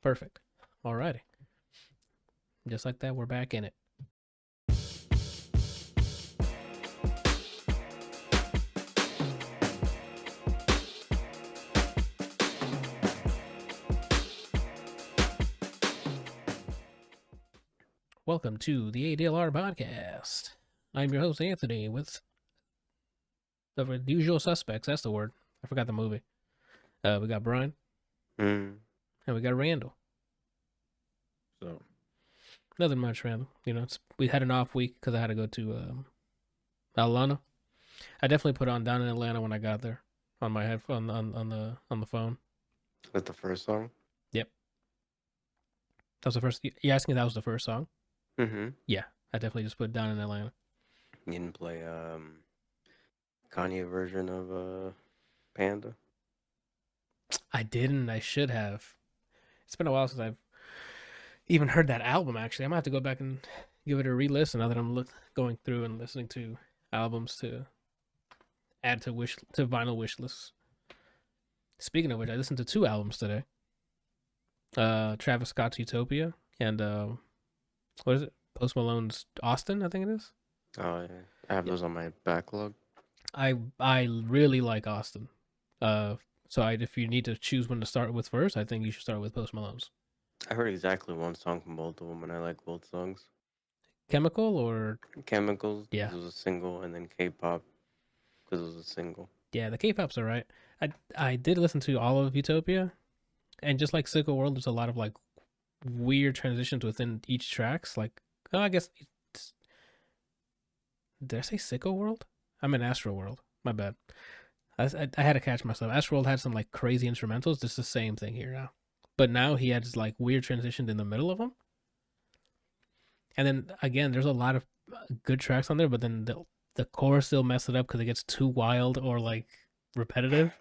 Perfect. Alrighty. Just like that, we're back in it. Welcome to the ADLR Podcast. I'm your host, Anthony, with the usual suspects. That's the word. I forgot the movie. We got Bryant, and we got Randall. So, nothing much, Randall. We had an off week because I had to go to Atlanta. I definitely put on Down in Atlanta when I got there on my headphone on the phone. That's the first song? Yep. That was the first. You asking me that was the first song? Mm-hmm. Yeah, I definitely just put Down in Atlanta. You didn't play Kanye version of Panda? I didn't. I should have. It's been a while since I've even heard that album. Actually, I might have to go back and give it a re-listen now that I'm going through and listening to albums to add to vinyl wish lists. Speaking of which, I listened to 2 albums today. Travis Scott's Utopia and what is it? Post Malone's Austin, I think it is. Oh, yeah. I have those on my backlog. I really like Austin. So if you need to choose when to start with first, I think you should start with Post Malone's. I heard exactly one song from both of them, and I like both songs. Chemical or Chemicals, yeah, because it was a single, and then K-pop, because it was a single. Yeah, the K-pop's all right. I did listen to all of Utopia, and just like Sicko World, there's a lot of like weird transitions within each tracks. Like, I guess did I say Sicko World? I'm in Astro World. My bad. I had to catch myself. Astro World had some like crazy instrumentals. It's the same thing here now, but now he has like weird transitions in the middle of them. And then again, there's a lot of good tracks on there, but then the chorus still mess it up because it gets too wild or like repetitive.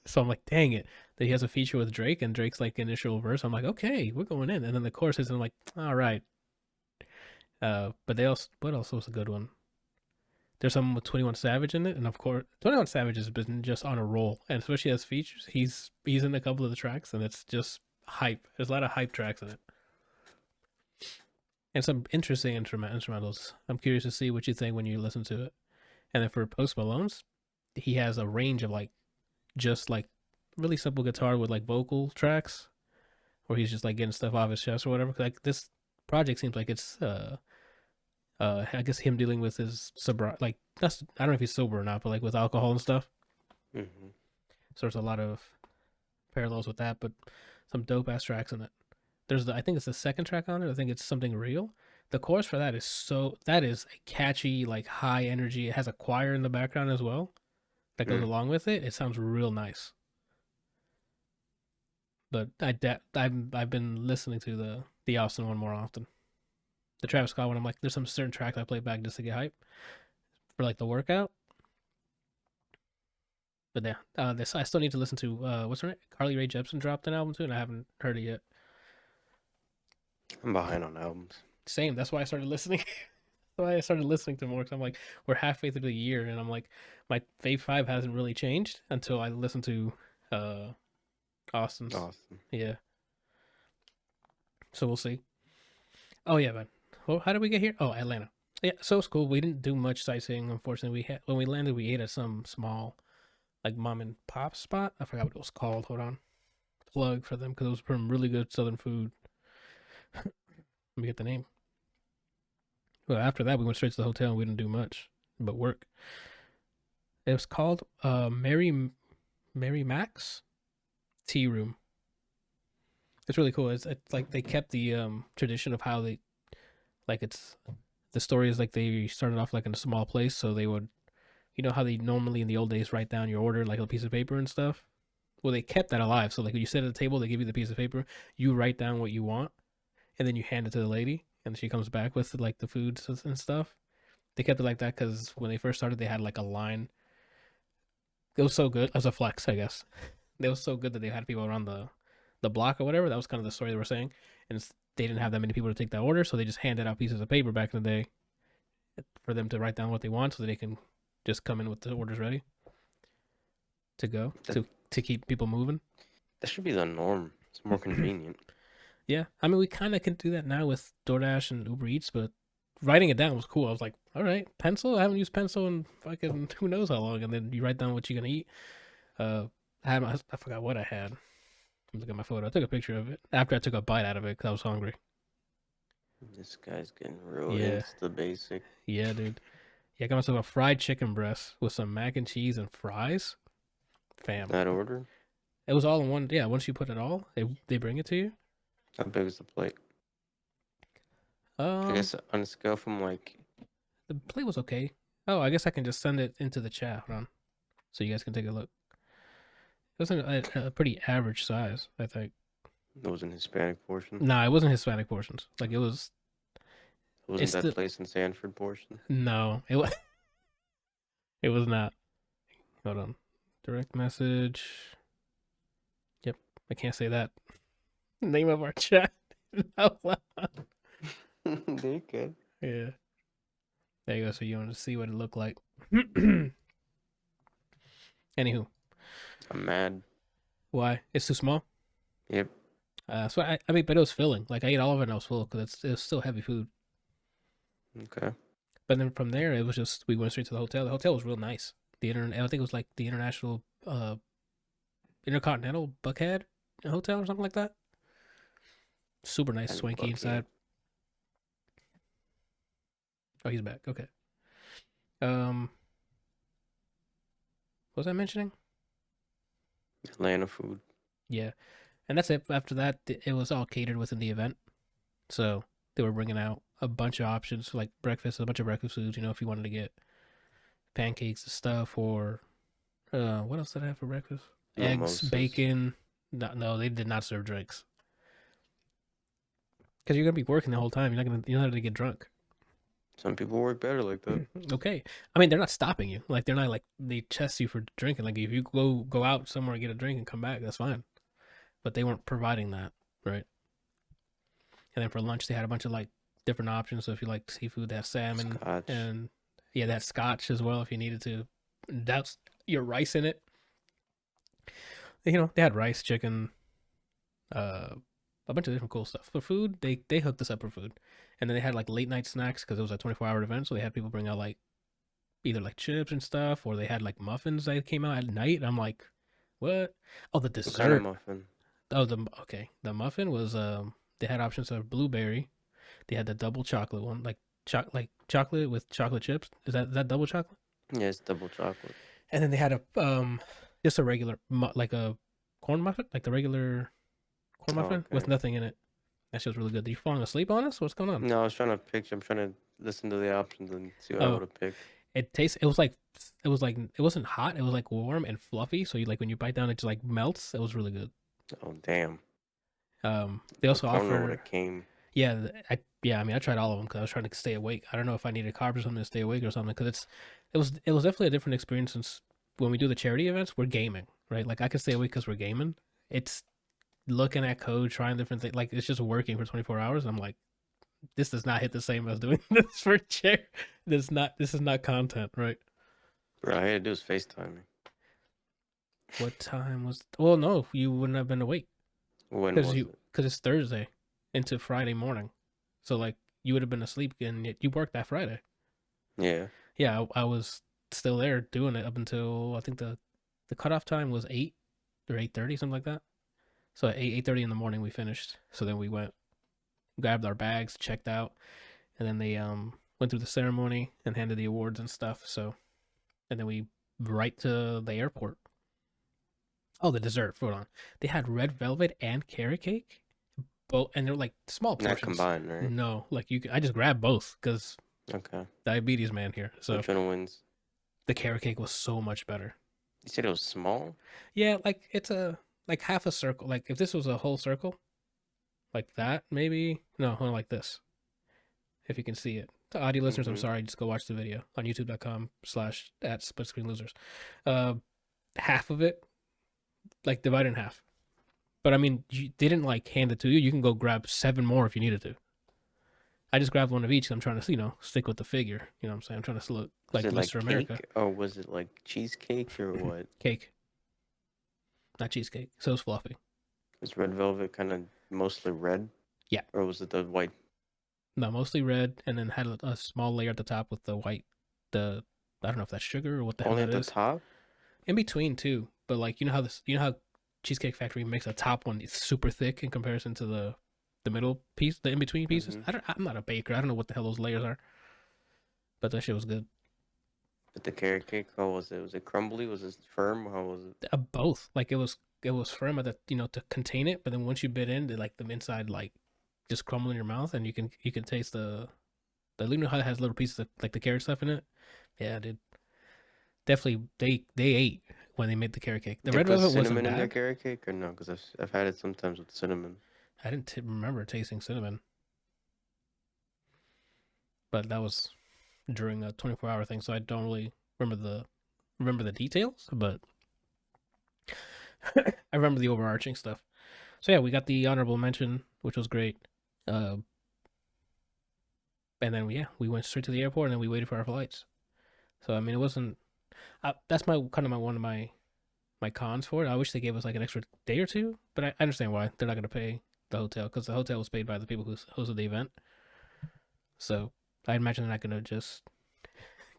So I'm like, dang it. That he has a feature with Drake and Drake's like initial verse. I'm like, okay, we're going in. And then the chorus is, and I'm like, all right. But what else was a good one? There's some with 21 Savage in it, and of course 21 Savage has been just on a roll, and especially as features, he's in a couple of the tracks, and it's just hype. There's a lot of hype tracks in it, and some interesting instrumentals. I'm curious to see what you think when you listen to it. And then for Post Malone's, he has a range of like just like really simple guitar with like vocal tracks, where he's just like getting stuff off his chest or whatever. Like this project seems like it's I guess him dealing with his sobriety, like I don't know if he's sober or not, but like with alcohol and stuff. Mm-hmm. So there's a lot of parallels with that, but some dope ass tracks in it. I think it's the second track on it. I think it's Something Real. The chorus for that is a catchy, like high energy. It has a choir in the background as well that goes along with it. It sounds real nice. But I've been listening to the Austin one more often. The Travis Scott one, I'm like, there's some certain tracks I play back just to get hype for like the workout. But yeah, I still need to listen to what's her name? Carly Rae Jepsen dropped an album too, and I haven't heard it yet. I'm behind on albums. Same. That's why I started listening. That's why I started listening to more, because I'm like, we're halfway through the year, and I'm like, my Fave 5 hasn't really changed until I listen to Austin's. Awesome. Yeah. So we'll see. Oh yeah, man. Well, how did we get here? Oh, Atlanta. Yeah, so it's cool. We didn't do much sightseeing, unfortunately. When we landed, we ate at some small, like mom and pop spot. I forgot what it was called. Hold on. Plug for them, because it was some really good Southern food. Let me get the name. Well, after that, we went straight to the hotel and we didn't do much but work. It was called Mary Mac's Tea Room. It's really cool. It's like they kept the tradition of how they, like, it's the story is like they started off like in a small place, so they would, how they normally in the old days write down your order like a piece of paper and stuff. Well, they kept that alive. So like when you sit at the table, they give you the piece of paper, you write down what you want, and then you hand it to the lady, and she comes back with like the foods and stuff. They kept it like that because when they first started, they had like a line. It was so good as a flex, I guess. It was so good that they had people around the block or whatever. That was kind of the story they were saying, and they didn't have that many people to take that order, so they just handed out pieces of paper back in the day for them to write down what they want, so that they can just come in with the orders ready to go to keep people moving. That should be the norm. It's more convenient. Yeah, I mean, we kind of can do that now with DoorDash and Uber Eats, but writing it down was cool. I was like, all right, pencil. I haven't used pencil in fucking who knows how long. And then you write down what you're gonna eat. I forgot what I had. Look at my photo. I took a picture of it after I took a bite out of it because I was hungry. This guy's getting real Yeah, insta basic. yeah, dude. Yeah, I got myself a fried chicken breast with some mac and cheese and fries. Fam, That order? it was all in one. Yeah, once you put it all, they bring it to you. How big is the plate? I Um, guess on a scale from like the plate was okay. Oh, I guess I can just send it into the chat. Hold on, so you guys can take a look. It was a pretty average size, I think. it was an Hispanic portion. Nah, it wasn't Hispanic portions. Like it was. It wasn't It's that the place in Sanford portion. no. It was. It was not. Hold on. Direct message. Yep, I can't say that. Name of our chat. Out loud. They good. Yeah. There you go. So you want to see what it looked like. Anywho, I'm mad. why? It's too small. Yep. So I mean, but it was filling. Like I ate all of it and I was full because it was still heavy food. Okay. But then from there, it was just we went straight to the hotel. The hotel was real nice. I think it was like the International Intercontinental Buckhead Hotel or something like that. Super nice, And swanky Buckhead. inside. Oh, he's back. Okay. What was I mentioning? Atlanta food. Yeah, and that's it. After that, it was all catered within the event. So they were bringing out a bunch of options like breakfast, a bunch of breakfast foods. You know, if you wanted to get pancakes and stuff, or what else did I have for breakfast? Eggs, Mimosas. bacon. No, they did not serve drinks because you're gonna be working the whole time. You're not gonna get drunk. Some people work better like that. Okay, I mean they're not stopping you. Like they're not like they test you for drinking. Like if you go out somewhere and get a drink and come back, that's fine. But they weren't providing that, right? And then for lunch they had a bunch of like different options. So if you like seafood, they have salmon Scotch. and yeah, that scotch as well if you needed to douse your rice in it. You know, they had rice, chicken, a bunch of different cool stuff. For food, they hooked us up for food. And then they had like late night snacks because it was a 24-hour event. So they had people bring out like either like chips and stuff or they had like muffins that came out at night. And I'm like, what? Oh, the What kind of dessert. muffin? Oh, the muffin was they had options of blueberry. They had the double chocolate one, like chocolate with chocolate chips. Is that double chocolate? Yeah, it's double chocolate. And then they had a just a regular like a corn muffin, like the regular corn Oh, muffin with okay. nothing in it. That shit was really good. Are you falling asleep on us? What's going on? No, I was trying to picture. I'm trying to listen to the options and see what I Oh, would have picked. it was like it wasn't hot. It was like warm and fluffy. So you like when you bite down, it just like melts. It was really good. Oh damn! They A also corner would offer have came. yeah, I mean I tried all of them because I was trying to stay awake. I don't know if I needed carbs or something to stay awake or something because it was definitely a different experience since when we do the charity events we're gaming, right? Like I can stay awake because we're gaming. It's looking at code, trying different things. Like it's just working for 24 hours. I'm like, this does not hit the same as doing this for chair. This is not content, right? Bro, all I had to do was FaceTime me. What time was? Well, no, you wouldn't have been awake When was it? because it's Thursday into Friday morning, so like you would have been asleep and yet you worked that Friday. Yeah. Yeah, I was still there doing it up until I think the cutoff time was 8 or 8:30 something like that. So at 8:30 in the morning we finished. So then we went, grabbed our bags, checked out, and then they went through the ceremony and handed the awards and stuff. So and then we right to the airport. Oh, the dessert. Hold on. They had red velvet and carrot cake, both, and they're like small Not portions. combined, right? No, like I just grabbed both because Okay. diabetes man here. So Which one wins? the carrot cake was so much better. You said it was small? Yeah, like it's a like half a circle. Like if this was a whole circle, like that maybe. No, hold on, like this. If you can see it. To audio listeners, I'm Mm-hmm. sorry. Just go watch the video on youtube.com/@splitscreenlosers. Half of it, like divided in half. But I mean, they didn't like hand it to you. You can go grab 7 more if you needed to. I just grabbed one of each. I'm trying to, stick with the figure. You know what I'm saying? I'm trying to look Was like it like Mr. cake America. or was it like cheesecake or what? Cake, not cheesecake. So it's fluffy. Was red velvet kind of mostly red, Yeah, or was it the white? no, mostly red, and then had a small layer at the top with the white. The I don't know if that's sugar or what the hell Only that at the is. top? In between too, but like you know how Cheesecake Factory makes a top one it's super thick in comparison to the middle piece, the in between pieces. Mm-hmm. I'm not a baker. I don't know what the hell those layers are, but that shit was good. But the carrot cake, how was it? Was it crumbly? Was it firm? How was it? Both like it was firm at the to contain it, but then once you bit in, like the inside like just crumble in your mouth, and you can taste the you know how it has little pieces of like the carrot stuff in it. Yeah, dude, definitely they ate when they made the carrot cake. The They red put velvet wasn't cinnamon in their bad. carrot cake or no? Because I've had it sometimes with cinnamon. I didn't remember tasting cinnamon, but that was during a 24-hour thing, so I don't really remember the details, but I remember the overarching stuff. So yeah, we got the honorable mention, which was great. Uh, and then we went straight to the airport, and then we waited for our flights. So I mean, it wasn't. That's my kind of my one of my cons for it. I wish they gave us like an extra day or two, but I understand why they're not going to pay the hotel because the hotel was paid by the people who hosted the event. So I imagine they're not going to just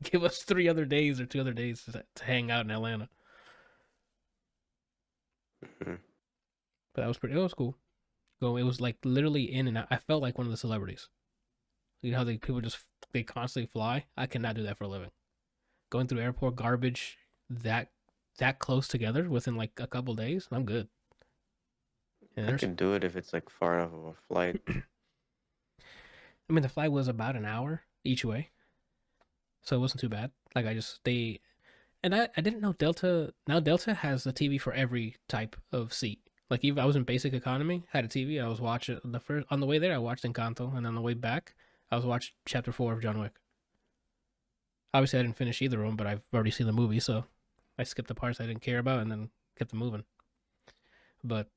give us 3 other days or 2 other days to hang out in Atlanta. Mm-hmm. But that was pretty. It was cool. Go. It was like literally in and out. I felt like one of the celebrities. You know how people just they constantly fly. I cannot do that for a living. Going through airport garbage that close together within like a couple days, I'm good. And I there's, could do it if it's like far enough of a flight. I mean, the flight was about an hour each way, so it wasn't too bad. Like I just they, and I didn't know Delta. Now Delta has a TV for every type of seat. Like even I was in basic economy, had a TV. I was watching on the way there. I watched Encanto, and on the way back, I was watching Chapter 4 of John Wick. Obviously, I didn't finish either of them, but I've already seen the movie, so I skipped the parts I didn't care about and then kept it moving. But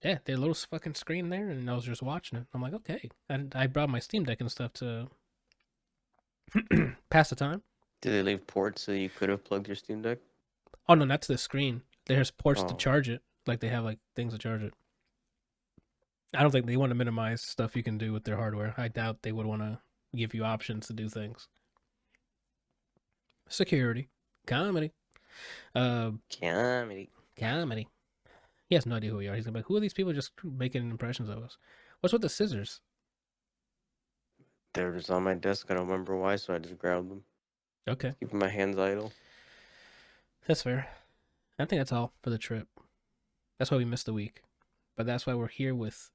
yeah, their little fucking screen there, and I was just watching it. I'm like, okay. And I brought my Steam Deck and stuff to pass the time. Did they leave ports so you could have plugged your Steam Deck? Oh no, that's the screen. There's ports to Oh, charge it. Like they have like things to charge it. I don't think they want to minimize stuff you can do with their hardware. I doubt they would want to give you options to do things. Security, comedy, uh, comedy. comedy. He has no idea who we are. He's gonna be like, who are these people just making impressions of us? What's with the scissors? They're just on my desk. I don't remember why, so I just grabbed them. Okay, Keeping my hands idle. that's fair. I think that's all for the trip. That's why we missed the week. But that's why we're here with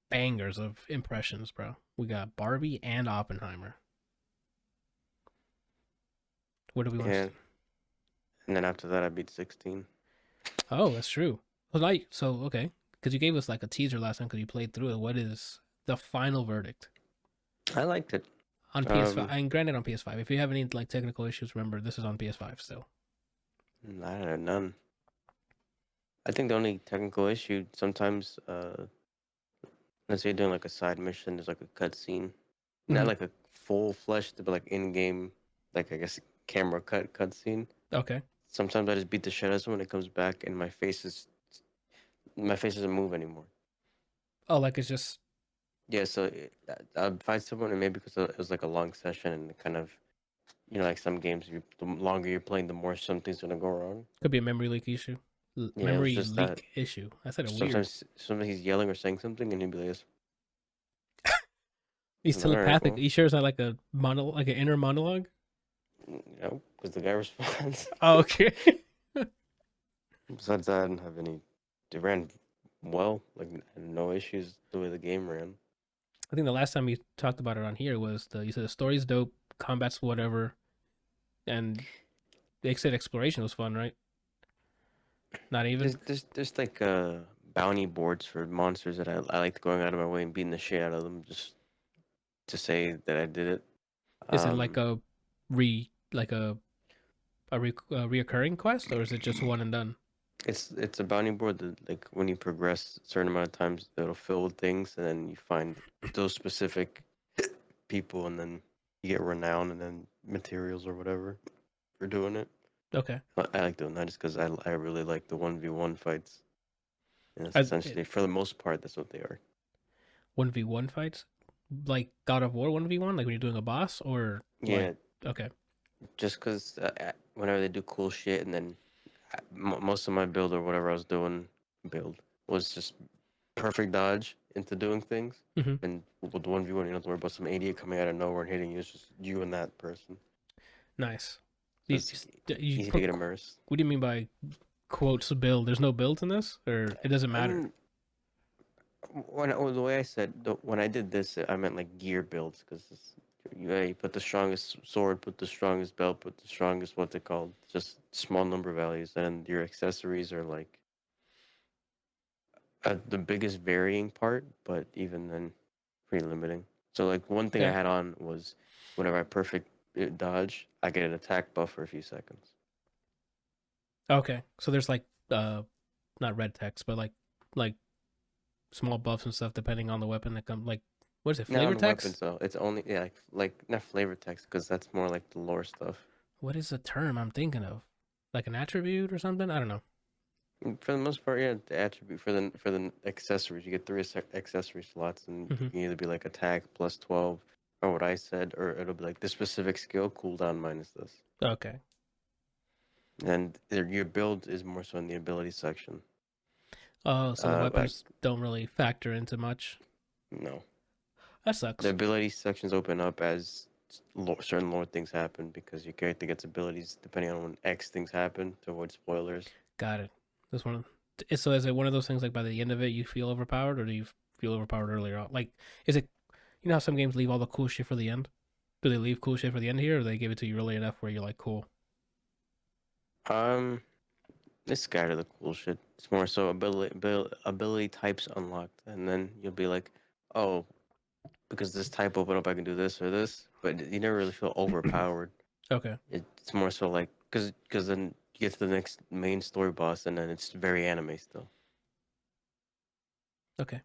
bangers of impressions, bro. We got Barbie and Oppenheimer. What do we want to? Yeah. And then after that, I beat 16. Oh, that's true. Well, okay, because you gave us like a teaser last time because you played through it. What is the final verdict I liked it. on PS5? And granted, on PS5. If you have any like technical issues, remember this is on PS5 still. I had none. I think the only technical issue sometimes, let's say you're doing like a side mission, there's like a cutscene, not Mhm. like a full fleshed, but like in game, like I guess camera cutscene. Okay. Sometimes I just beat the shit out of someone. It comes back and my face doesn't move anymore. Oh, like it's just Yeah, so I'll fight someone, and maybe because it was like a long session, and kind of, like some games, the longer you're playing, the more something's gonna go wrong. could be a memory leak issue. Yeah, it was Memory just that. leak issue. I said it weird. Sometimes he's yelling or saying something, and he'd be like, this. He's All right, telepathic. well, You sure it's not like a like an inner monologue? because the guy responds. Oh, okay. Besides that, I didn't have any. It ran well, like no issues the way the game ran. I think the last time we talked about it on here was you said the story's dope, combat's whatever, and they said exploration was fun, right? Not even. There's like bounty boards for monsters that I like going out of my way and beating the shit out of them just to say that I did it. Is it like Um, a reoccurring quest, or is it just one and done? it's a bounty board that, like, when you progress a certain amount of times, it'll fill with things, and then you find those specific people, and then you get renown and then materials or whatever for doing it. Okay. I like doing that just because I really like the 1v1 fights. And that's As essentially, for the most part, that's what they are. 1v1 fights, like God of War 1v1, like when you're doing a boss, or like Yeah, okay, just because whenever they do cool shit, and then most of my build or whatever I was doing, build was just perfect dodge into doing things. mm-hmm. And with 1v1, you don't have to worry about some idiot coming out of nowhere and hitting you. It's just you and that person. Nice. So You, it's you easy to put get immersed. what do you mean by quotes build? There's no build in this, or it doesn't I matter. mean, the way I said, when I did this, I meant like gear builds because you put the strongest sword, put the strongest belt, put the strongest what's it called? Just small number values, and your accessories are like the biggest varying part, but even then, pretty limiting. So like one thing I Okay. had on was whenever I perfect dodge, I get an attack buff for a few seconds. Okay. So there's like not red text, but like small buffs and stuff depending on the weapon that come like what is it, Now flavor on the weapons text? though, it's only like not flavor text because that's more like the lore stuff. What is the term I'm thinking of? Like an attribute or something? I don't know. For the most part, yeah, the attribute for the accessories, you get three accessory slots, and Mm-hmm. it can either be like attack plus 12, or what I said, or it'll be like this specific skill cooldown minus this. Okay. And your build is more so in the ability section. Oh, so the Like weapons don't really factor into much. no, That the sucks. ability sections open up as certain lore things happen because your character gets abilities depending on when X things happen to avoid spoilers. Got it. This one. So is it one of those things like by the end of it you feel overpowered, or do you feel overpowered earlier on? Like, is it? You know how some games leave all the cool shit for the end? Do they leave cool shit for the end here, or do they give it to you early enough where you're like, cool? Um, It's kind of the cool shit. It's more so ability types unlocked, and then you'll be like, oh, because this type opened up, I can do this or this. But you never really feel overpowered. Okay. It's more so like because then you get to the next main story boss, and then it's very anime still. Okay.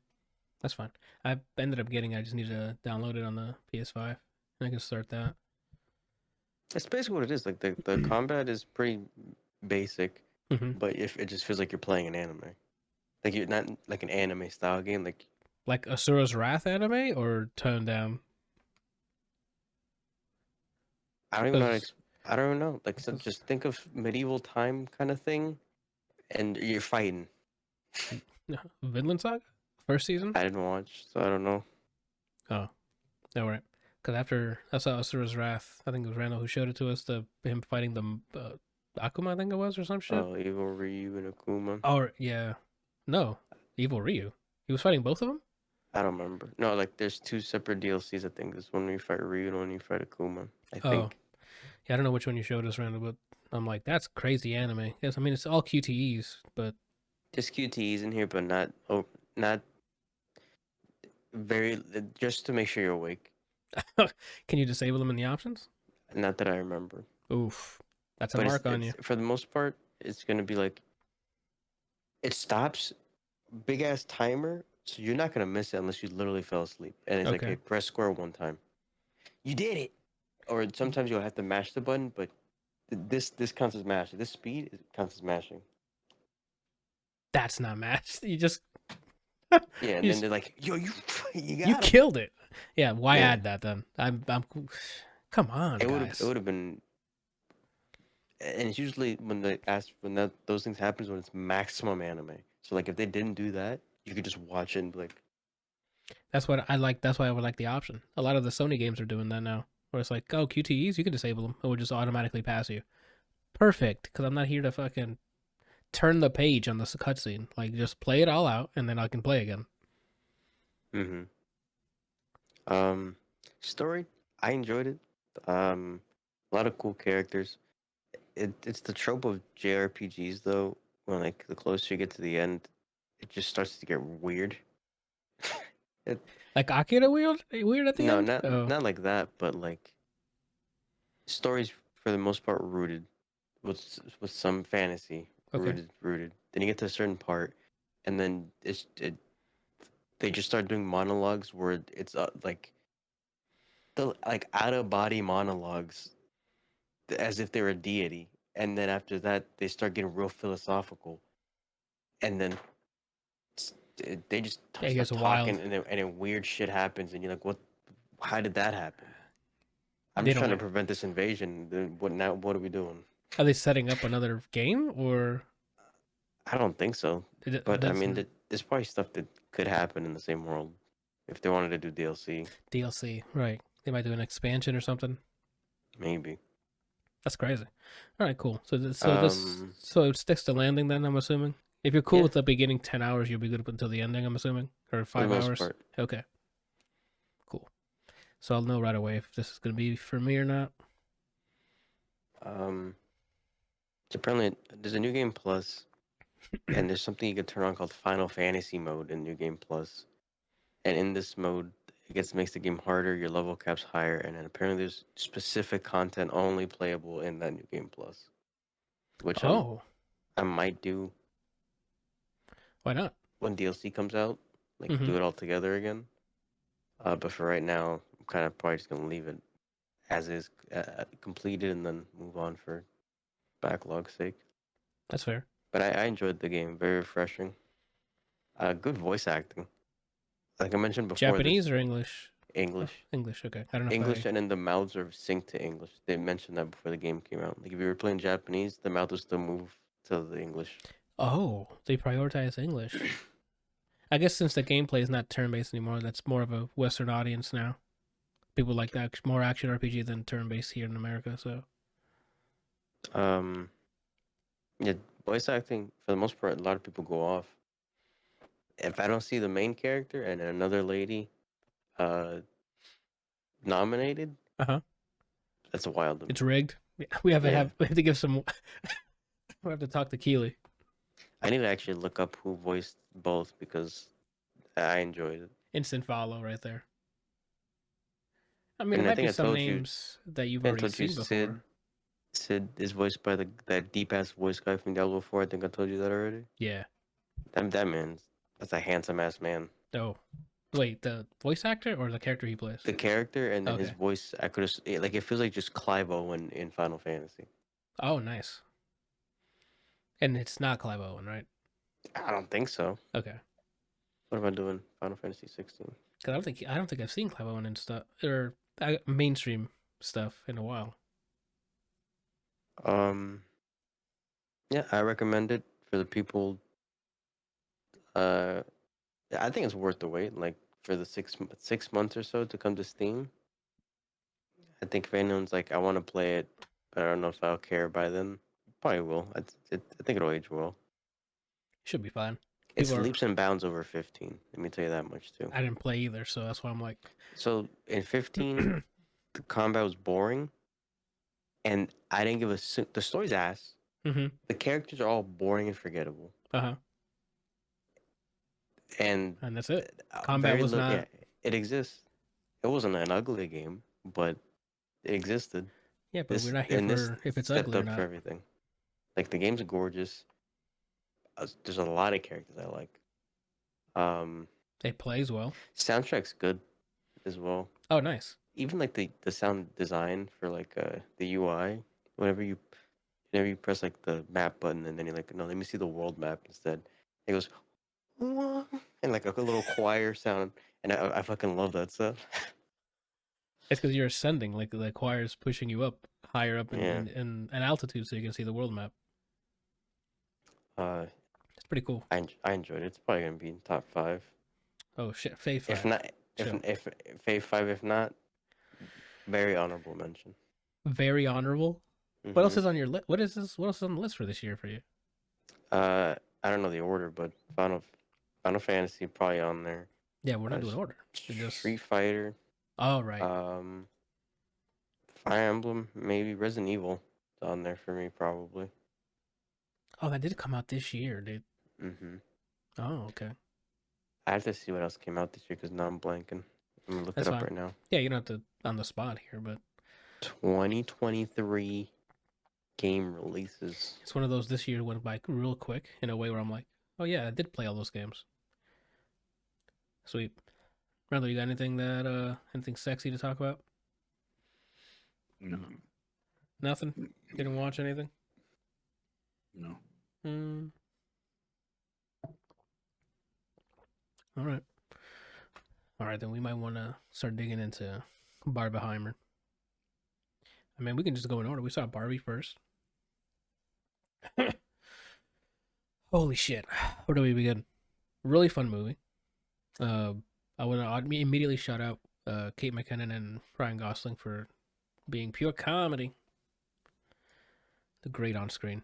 That's fine. I ended up getting. I just need to download it on the PS5, and I can start that. That's basically what it is. Like the combat is pretty basic, Mm-hmm. but if it just feels like you're playing an anime, like you're not like an anime style game. Like Like Asura's Wrath anime or toned down? I don't even know. Because I don't even know. Like so just think of medieval time kind of thing, and you're fighting. Vinland Saga first season. I didn't watch, so I don't know. Oh, no, right. Because after I saw Asura's Wrath, I think it was Randall who showed it to us. The him fighting the Akuma, I think it was, or some shit. Oh, Evil Ryu and Akuma. Or yeah, no, Evil Ryu. He was fighting both of them. I don't remember. No, like there's two separate DLCs. I think there's one where you fight Ryu and one you fight Akuma. I Oh, think. yeah, I don't know which one you showed us, Randall, but I'm like, that's crazy anime. Yes, I mean it's all QTEs, but Just QTEs in here, but not very. Just to make sure you're awake. can you disable them in the options? Not that I remember, Oof, that's a but mark on it's you. for the most part, it's gonna be like it stops big ass timer, so you're not gonna miss it unless you literally fell asleep. And it's like, Okay, hey, press square one time. You did it. Or sometimes you'll have to mash the button, but this counts as mashing. This speed counts as mashing. that's not matched. You just Yeah, and you then just they're like, "Yo, you you you got him." killed it. Yeah, why Yeah, add that then? I'm come on, it guys. would have been, and it's usually when they ask when that those things happens when it's maximum anime. So like if they didn't do that, you could just watch it and be like, That's what I like. That's why I would like the option. A lot of the Sony games are doing that now, where it's like, oh, QTEs, you can disable them. It will just automatically pass you. Perfect, because I'm not here to fucking turn the page on this cutscene. Like, just play it all out, and then I can play again. mm-hmm. Um, Story, I enjoyed it. A lot of cool characters. It's the trope of JRPGs though. When like the closer you get to the end, it just starts to get weird. it, Like Akira weird at the no, end. Oh, not like that, but like stories for the most part rooted with some fantasy, okay. rooted. Then you get to a certain part, and then they just start doing monologues where it's like the like out of body monologues as if they're a deity, and then after that they start getting real philosophical, and then they just Yeah, it start gets wild. talking, and then weird shit happens, and you're like, what? How did that happen? I'm They just don't trying to like. prevent this invasion. Then what now? What are we doing? Are they setting up another game or I don't think so. it But I mean, doesn't there's probably stuff that could happen in the same world if they wanted to do DLC. DLC? Right. They might do an expansion or something. Maybe. That's crazy. All right, cool. Um. So it sticks to landing then. I'm assuming. If you're cool Yeah, with the beginning 10 hours, you'll be good up until the ending. I'm assuming, or for the five most hours. part. Okay, cool. So I'll know right away if this is gonna be for me or not. Um. Apparently, there's a new game plus, and there's something you can turn on called Final Fantasy mode in New Game Plus. And in this mode, makes the game harder. Your level caps higher, and then apparently there's specific content only playable in that New Game Plus, which Oh, I might do why not? when DLC comes out, like Mm-hmm. do it all together again. But for right now, I'm kind of probably just gonna leave it as is, completed, and then move on for backlog's sake. That's fair. But I enjoyed the game, very refreshing. Good voice acting. Like I mentioned before, Japanese this or English? Oh, English, English. Okay. I don't know if English, I. and then the mouths are synced to English. They mentioned that before the game came out. Like if you were playing Japanese, the mouth would still move to the English. Oh, they prioritize English. I guess since the gameplay is not turn-based anymore, that's more of a Western audience now. People like that more action RPG than turn-based here in America. So Um, yeah, voice acting for the most part, a lot of people go off. If I don't see the main character and another lady, uh, nominated, uh huh. that's wild to It's me. rigged. We have to Yeah, give some. We have to talk to Keely. I need to actually look up who voiced both because I enjoyed it. Instant follow right there. I mean, it And I might be think I some told you, names that you've I already told you seen before. Sid is voiced by that deep ass voice guy from Diablo 4. I think I told you that already. Yeah. That man, that's a handsome ass man. Oh, wait, the voice actor or the character he plays? The character and then his Okay. voice, I could have like it feels like just Clive Owen in Final Fantasy. Oh, nice. And it's not Clive Owen, right? I don't think so. Okay. What am I doing? Final Fantasy 16. Because I don't think I've seen Clive Owen in stuff or mainstream stuff in a while. Um, yeah, I recommend it for the people. Uh, I think it's worth the wait. Like for the 6 months or so to come to Steam. I think if anyone's like, I want to play it, but I don't know if I'll care by then. Probably will. I think it'll age well. Should be fine. It's People are. leaps and bounds over 15. Let me tell you that much too. I didn't play either, so that's why I'm like. So in 15, the combat was boring, and I didn't give the story's ass. Mm-hmm. The characters are all boring and forgettable, Uh huh. and And that's it. Combat very was little. not. Yeah, it exists. It wasn't an ugly game, but it existed. Yeah, but we're not here This for if it's stepped ugly or up for not. everything. Like the game's gorgeous. There's a lot of characters I like. Um, It plays well. Soundtrack's good as well. Oh, nice. Even like the sound design for like the UI. Whenever you whenever you press like the map button and then you're like, no, let me see the world map instead. It goes "Wah," and like a little choir sound, and I fucking love that stuff. It's because you're ascending, like the choir's pushing you up higher up Yeah. in an altitude, so you can see the world map. Uh, It's pretty cool. I enjoyed it. It's probably gonna be in top 5. Oh shit, Fave If 5. not, Chill. if Fave 5, if not, very honorable mention. Very honorable. What else Hmm. is on your list? What is this? What else is on the list for this year for you? I don't know the order, but Final Fantasy probably on there. Yeah, we're not doing order. We're just. Street Fighter, Oh right. um, Fire Emblem, maybe Resident Evil is on there for me probably. Oh, that did come out this year, dude. Hmm. Oh, okay. I have to see what else came out this year because now I'm blanking. I'm gonna look That's it up fine. right now. Yeah, you don't have to on the spot here, but 2023 game releases. it's one of those this year went by real quick in a way where I'm like, oh yeah, I did play all those games. Sweet. Randall, you got anything sexy to talk about? No, Nothing? Didn't watch anything? no. Hmm. All right. All right, then we might want to start digging into Barbenheimer. I mean, we can just go in order. We saw Barbie first. Holy shit. Where do we begin? Really fun movie. I want to immediately shout out Kate McKinnon and Ryan Gosling for being pure comedy. The great on screen.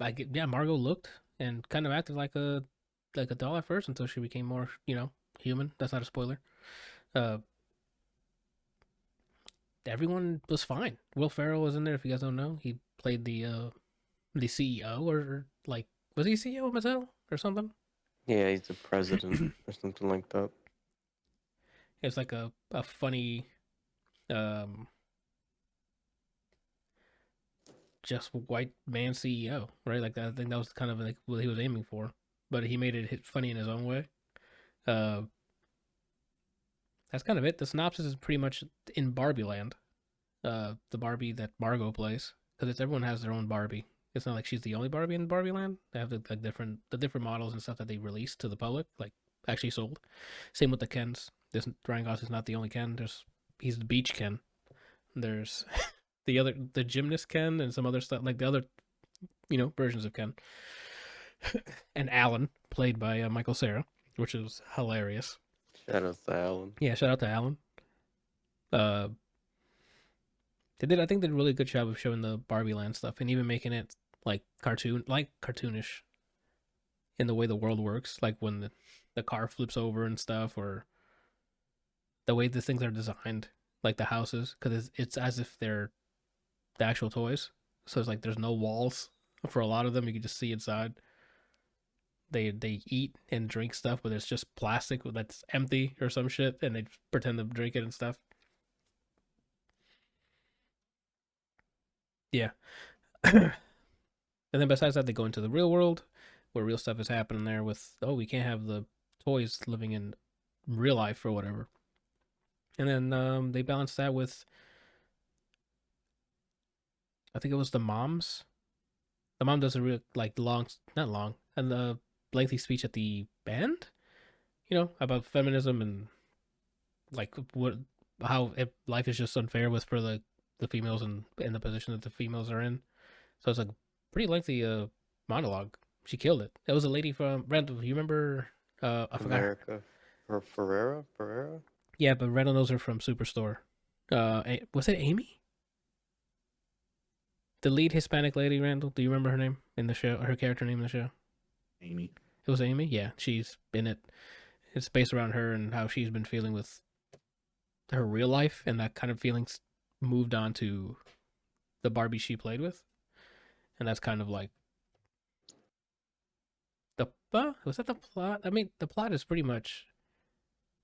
I get, yeah, Margot looked and kind of acted like a doll at first until she became more, human. That's not a spoiler. Uh, everyone was fine. Will Ferrell was in there. If you guys don't know, he played the CEO or like was he CEO of Mattel or something? Yeah, he's the president or something like that. It's like a funny, um, just white man CEO, right? Like that. I think that was kind of like what he was aiming for, but he made it funny in his own way. Uh, that's kind of it. The synopsis is pretty much in Barbie Land. The Barbie that Margot plays, because it's everyone has their own Barbie. It's not like she's the only Barbie in Barbie Land. They have the different models and stuff that they release to the public, like actually sold. Same with the Kens. This Ryan Gosling's not the only Ken. He's the beach Ken. There's the gymnast Ken and some other stuff like the other versions of Ken. And Alan, played by Michael Cera, which is hilarious. Shout out to Alan. Yeah, shout out to Alan. I think they did a really good job of showing the Barbie Land stuff and even making it like cartoonish in the way the world works, like when the car flips over and stuff, or the way the things are designed, like the houses, because it's as if they're the actual toys. So it's like there's no walls for a lot of them. You can just see inside. They eat and drink stuff, but it's just plastic that's empty or some shit, and they pretend to drink it and stuff. Yeah. And then besides that, they go into the real world where real stuff is happening there with, we can't have the toys living in real life or whatever. And then they balance that with, I think it was the moms. The mom does a real, like, not long, and the lengthy speech at the end, about feminism and, like, how life is just unfair for the females and in the position that the females are in. So it's like pretty lengthy monologue. She killed it. It was a lady from Randall. You remember? I forgot. America. Or Ferrera? Yeah, but Randall knows her from Superstore. Was it Amy? The lead Hispanic lady, Randall. Do you remember her name in the show? Her character name in the show? Amy. It was Amy. Yeah, she's in it. It's based around her and how she's been feeling with her real life, and that kind of feelings moved on to the Barbie she played with. And that's kind of like was that the plot? I mean, the plot is pretty much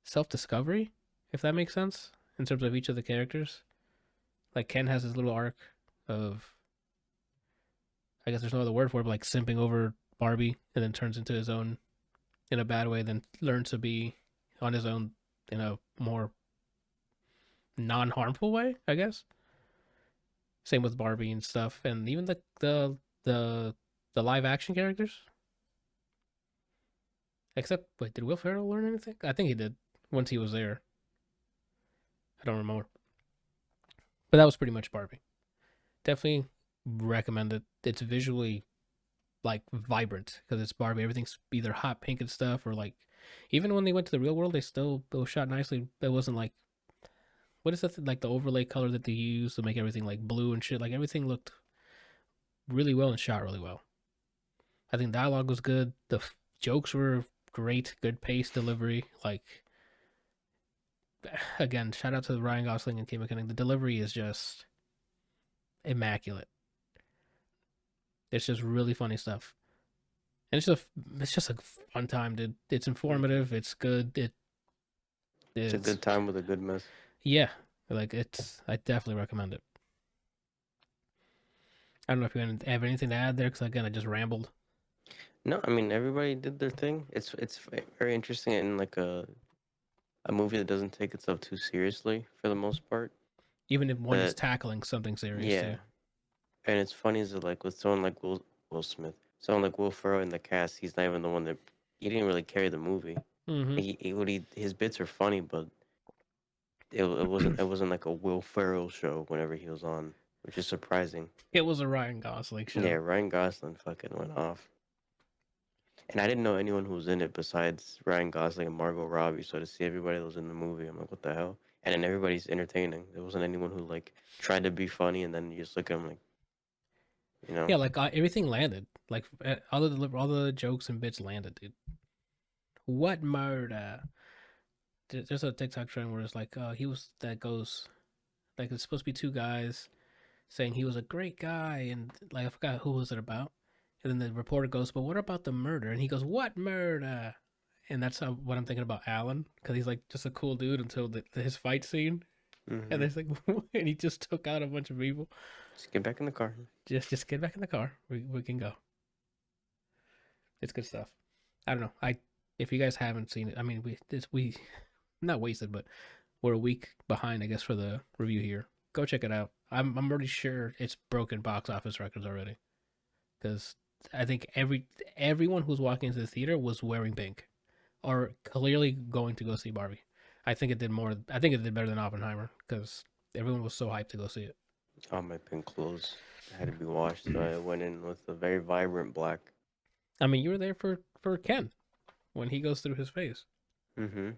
self-discovery, if that makes sense, in terms of each of the characters. Like Ken has his little arc of, I guess there's no other word for it, but like simping over Barbie, and then turns into his own in a bad way, then learns to be on his own in a more non-harmful way, I guess. Same with Barbie and stuff, and even the live action characters. Except, wait, did Will Ferrell learn anything? I think he did once he was there. I don't remember, but that was pretty much Barbie. Definitely recommend it. It's visually like vibrant because it's Barbie. Everything's either hot pink and stuff, or like even when they went to the real world, it was shot nicely. It wasn't like, what is that, like the overlay color that they use to make everything like blue and shit. Like everything looked really well and shot really well. I think dialogue was good. The jokes were great, good pace, delivery. Like, again, shout out to Ryan Gosling and Kate McKinnon. The delivery is just immaculate. It's just really funny stuff, and it's just a fun time, dude. It's informative. It's good. It's a good time with a good mess. Yeah, like I definitely recommend it. I don't know if you have anything to add there, because again, I just rambled. No, I mean everybody did their thing. It's very interesting in like a movie that doesn't take itself too seriously for the most part. Even if one is tackling something serious, Yeah. too. And it's funny is that like with someone like Will Smith, So like Will Ferrell in the cast, he's not even the one that he didn't really carry the movie. Mm-hmm. His bits are funny, but it wasn't like a Will Ferrell show whenever he was on, which is surprising. It was a Ryan Gosling show. Yeah, Ryan Gosling fucking went off. And I didn't know anyone who was in it besides Ryan Gosling and Margot Robbie. So to see everybody that was in the movie, I'm like, what the hell? And then everybody's entertaining. There wasn't anyone who like tried to be funny, and then you just look at them like, you know. Yeah, like everything landed. Like all the jokes and bits landed, dude. What murder? There's a TikTok trend where it's like, he was that goes like it's supposed to be two guys saying he was a great guy, and like I forgot who was it about, and then the reporter goes, but what about the murder? And he goes, what murder? And that's what I'm thinking about Alan, because he's like just a cool dude until his fight scene, and Mhm. there's like, and he just took out a bunch of people. Just get back in the car. Just get back in the car. We can go. It's good stuff. I don't know. If you guys haven't seen it, I mean we not wasted, but we're a week behind, I guess, for the review here. Go check it out. I'm pretty sure it's broken box office records already, because I think everyone who's walking into the theater was wearing pink, or clearly going to go see Barbie. I think it did more. I think it did better than Oppenheimer, because everyone was so hyped to go see it. All my pink clothes had to be washed, so I went in with a very vibrant black. I mean, you were there for Ken when he goes through his phase. Mm-hmm.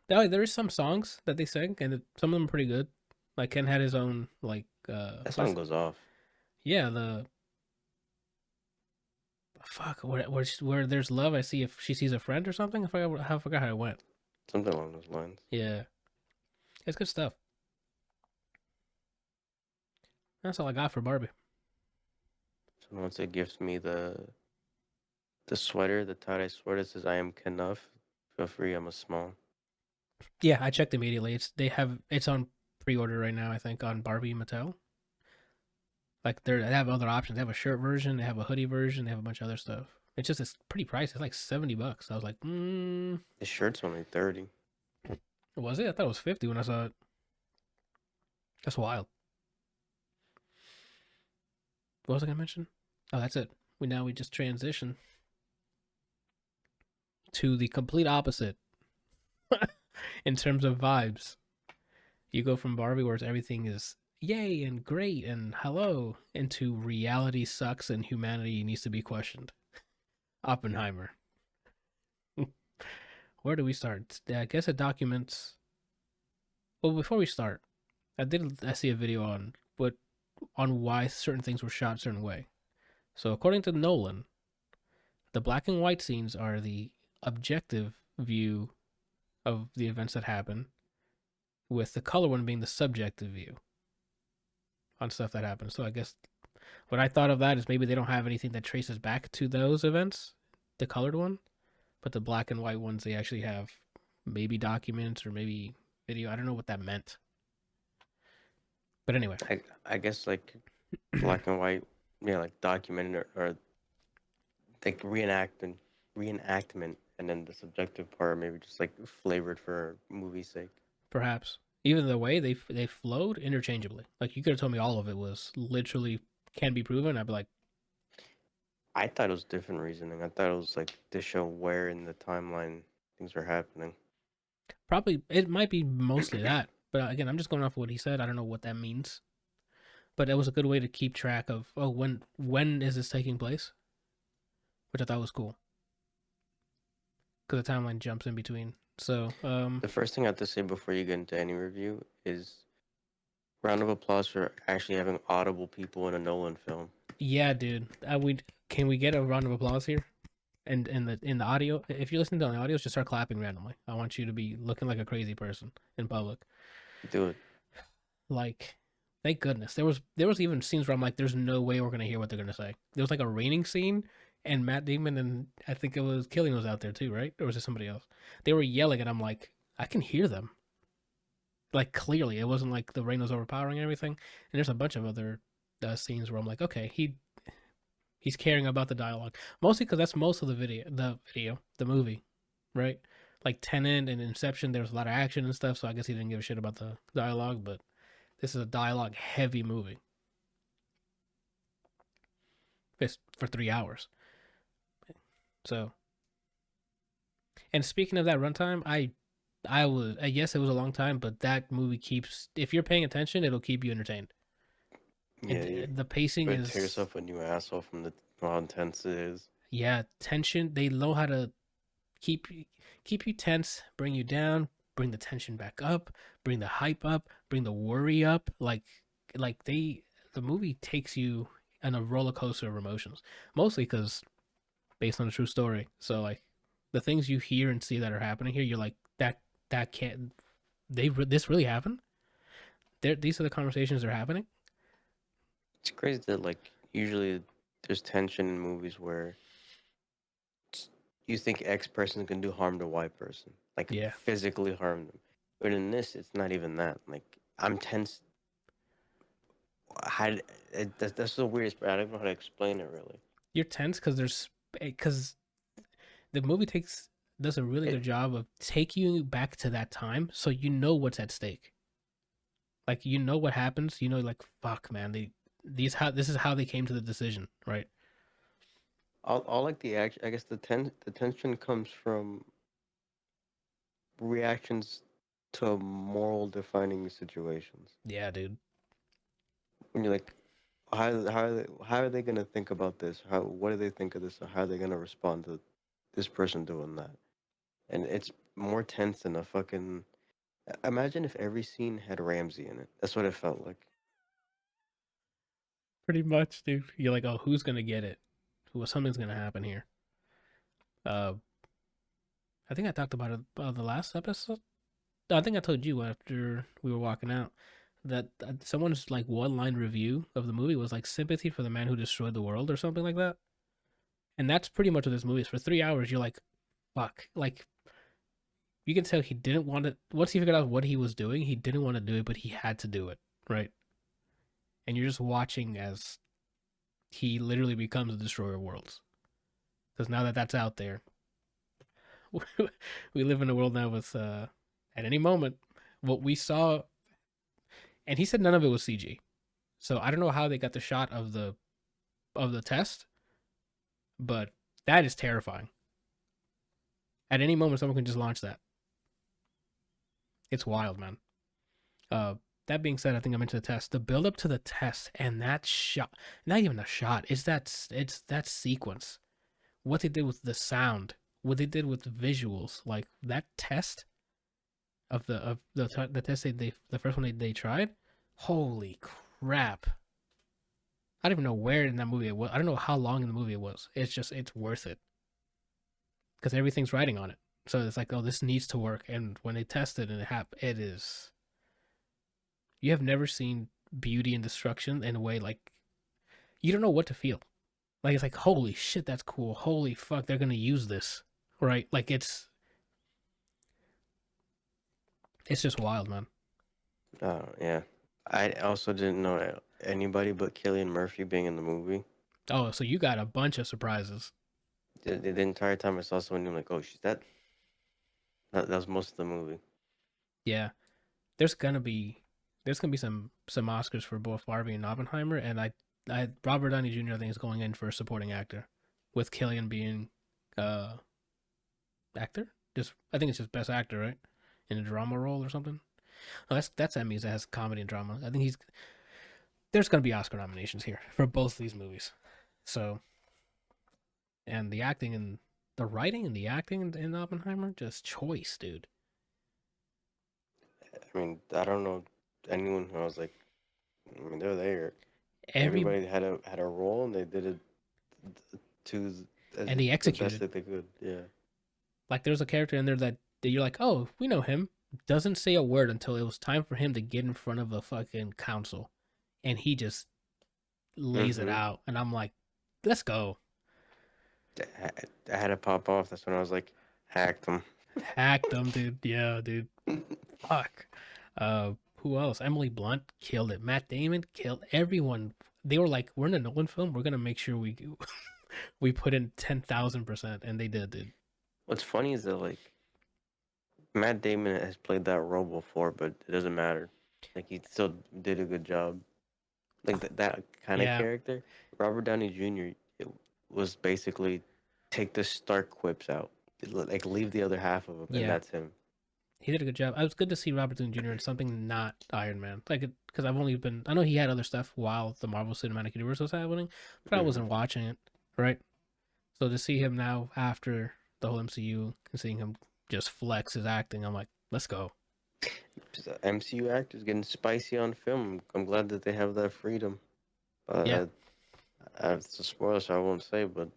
There is some songs that they sing, and some of them are pretty good. Like Ken had his own like That song goes off. yeah, the fuck where there's love, I see if she sees a friend or something. I forgot how it went. Something along those lines. Yeah, it's good stuff. That's all I got for Barbie. So once it gives me the sweater, the tie-dye sweater that says I am Knuff. Feel free, I'm a small. Yeah, I checked immediately. It's on pre-order right now, I think, on Barbie Mattel. Like they have other options. They have a shirt version, they have a hoodie version, they have a bunch of other stuff. It's pretty pricey. It's like $70. I was like, The shirt's only 30. was it? I thought it was 50 when I saw it. That's wild. What was I gonna mention? Oh, that's it. We just transition to the complete opposite in terms of vibes. You go from Barbie, where everything is yay and great and hello, into reality sucks and humanity needs to be questioned. Oppenheimer. Where do we start? I guess it documents. Well, before we start, I see a video on why certain things were shot a certain way. So according to Nolan, the black and white scenes are the objective view of the events that happen, with the color one being the subjective view on stuff that happens. So I guess what I thought of that is maybe they don't have anything that traces back to those events, the colored one, but the black and white ones, they actually have maybe documents or maybe video. I don't know what that meant. But anyway. I guess like black and white, yeah, like documented or like reenactment, and then the subjective part maybe just like flavored for movie's sake. Perhaps. Even the way they flowed interchangeably. Like you could have told me all of it was literally can be proven. I'd be like, I thought it was different reasoning. I thought it was like to show where in the timeline things are happening. probably it might be mostly that. But again, I'm just going off of what he said. I don't know what that means. But it was a good way to keep track of, when is this taking place? Which I thought was cool. Because the timeline jumps in between. So, The first thing I have to say before you get into any review is round of applause for actually having audible people in a Nolan film. yeah, dude. Can we get a round of applause here? And in the audio, if you're listening to the audio, just start clapping randomly. I want you to be looking like a crazy person in public. Do it. Like, thank goodness. There was even scenes where I'm like, there's no way we're gonna hear what they're gonna say. There was like a raining scene, and Matt Damon and I think it was Killian was out there too, right? Or was it somebody else? They were yelling, and I'm like, I can hear them. Like clearly, it wasn't like the rain was overpowering and everything. And there's a bunch of other scenes where I'm like, okay, he's caring about the dialogue, mostly because that's most of the movie, right? Like Tenet and Inception, there was a lot of action and stuff, so I guess he didn't give a shit about the dialogue, but this is a dialogue heavy movie. It's for 3 hours. So, and speaking of that runtime, I was yes, it was a long time, but that movie keeps if you're paying attention, it'll keep you entertained. Yeah, you The pacing better tear is yourself a new asshole from the how intense it is. yeah, tension. They know how to keep keep you tense, bring you down, bring the tension back up, bring the hype up, bring the worry up. Like the movie takes you on a roller coaster of emotions, mostly because based on a true story. So like the things you hear and see that are happening here, you're like that can't this really happened. These are the conversations that are happening. It's crazy that like usually there's tension in movies where you think X person can do harm to Y person, like Yeah, physically harm them. But in this, it's not even that. Like I'm tense. How that's so weird. But I don't know how to explain it really. you're tense because the movie does a really It good job of taking you back to that time, so you know what's at stake. Like you know what happens. You know, like fuck, man. This is how they came to the decision, right? all like the action. I guess the tension comes from reactions to moral defining situations. Yeah, dude. When you're like, how are they gonna think about this? What do they think of this? Or how are they gonna respond to this person doing that? And it's more tense than a fucking. Imagine if every scene had Ramsey in it. That's what it felt like. Pretty much, dude. You're like, oh, who's gonna get it? Who something's gonna happen here. Uh, I think I talked about it the last episode. I think I told you after we were walking out that someone's like one line review of the movie was like sympathy for the man who destroyed the world or something like that. And that's pretty much what this movie is. For 3 hours, you're like, fuck. Like you can tell he didn't want to. Once he figured out what he was doing, he didn't want to do it, but he had to do it, right? And you're just watching as he literally becomes a destroyer of worlds. Because now that that's out there, we live in a world now with at any moment what we saw, and he said none of it was CG. So I don't know how they got the shot of the test, but that is terrifying. At any moment, someone can just launch that. It's wild, man. Uh, that being said, I think I mentioned the test. The build up to the test and that shot, not even a shot, it's that sequence. What they did with the sound, what they did with the visuals, like that test of the test the first one they tried. Holy crap! I don't even know where in that movie it was. I don't know how long in the movie it was. It's worth it because everything's riding on it. So it's like, oh, this needs to work. And when they test it and it is. You have never seen beauty and destruction in a way like you don't know what to feel. Like it's like, holy shit, that's cool. Holy fuck, they're gonna use this, right? Like it's just wild, man. Oh yeah. I also didn't know anybody but Cillian Murphy being in the movie. Oh, so you got a bunch of surprises. The entire time I saw someone, I'm like, oh, she's that. That was most of the movie. Yeah, there's gonna be some Oscars for both Barbie and Oppenheimer, and I Robert Downey Jr. I think is going in for a supporting actor, with Killian being uh actor. Just I think it's just best actor, right? In a drama role or something. Oh, that's Emmys that has comedy and drama. I think there's gonna be Oscar nominations here for both of these movies. So and the acting and the writing and the acting in Oppenheimer, just choice, dude. I mean, I don't know anyone who I was like, I mean, they're there. Every Everybody had a role and they did it to and he the best executed. that they could. Yeah. Like there's a character in there that you're like, oh, we know him. Doesn't say a word until it was time for him to get in front of a fucking council, and he just lays it Mm-hmm. out, and I'm like, let's go. I had to pop off. That's when I was like, hacked them. Hacked them, dude. Yeah, dude. Fuck. Who else? Emily Blunt killed it. Matt Damon killed everyone. They were like, we're in a Nolan film. We're gonna make sure we we put in 10,000%, and they did, dude. What's funny is that like Matt Damon has played that role before, but it doesn't matter. Like he still did a good job. Like that kind of Yeah, character. Robert Downey Jr. was basically take the Stark quips out, like leave the other half of him, and Yeah, that's him. he did a good job. It was good to see Robert Downey Jr. in something not Iron Man. Like, because I know he had other stuff while the Marvel Cinematic Universe was happening, but I Mhm. wasn't watching it, right? So to see him now after the whole MCU and seeing him just flex his acting, I'm like, let's go. MCU actors getting spicy on film. I'm glad that they have that freedom. Yeah. It's a spoiler, so I won't say, but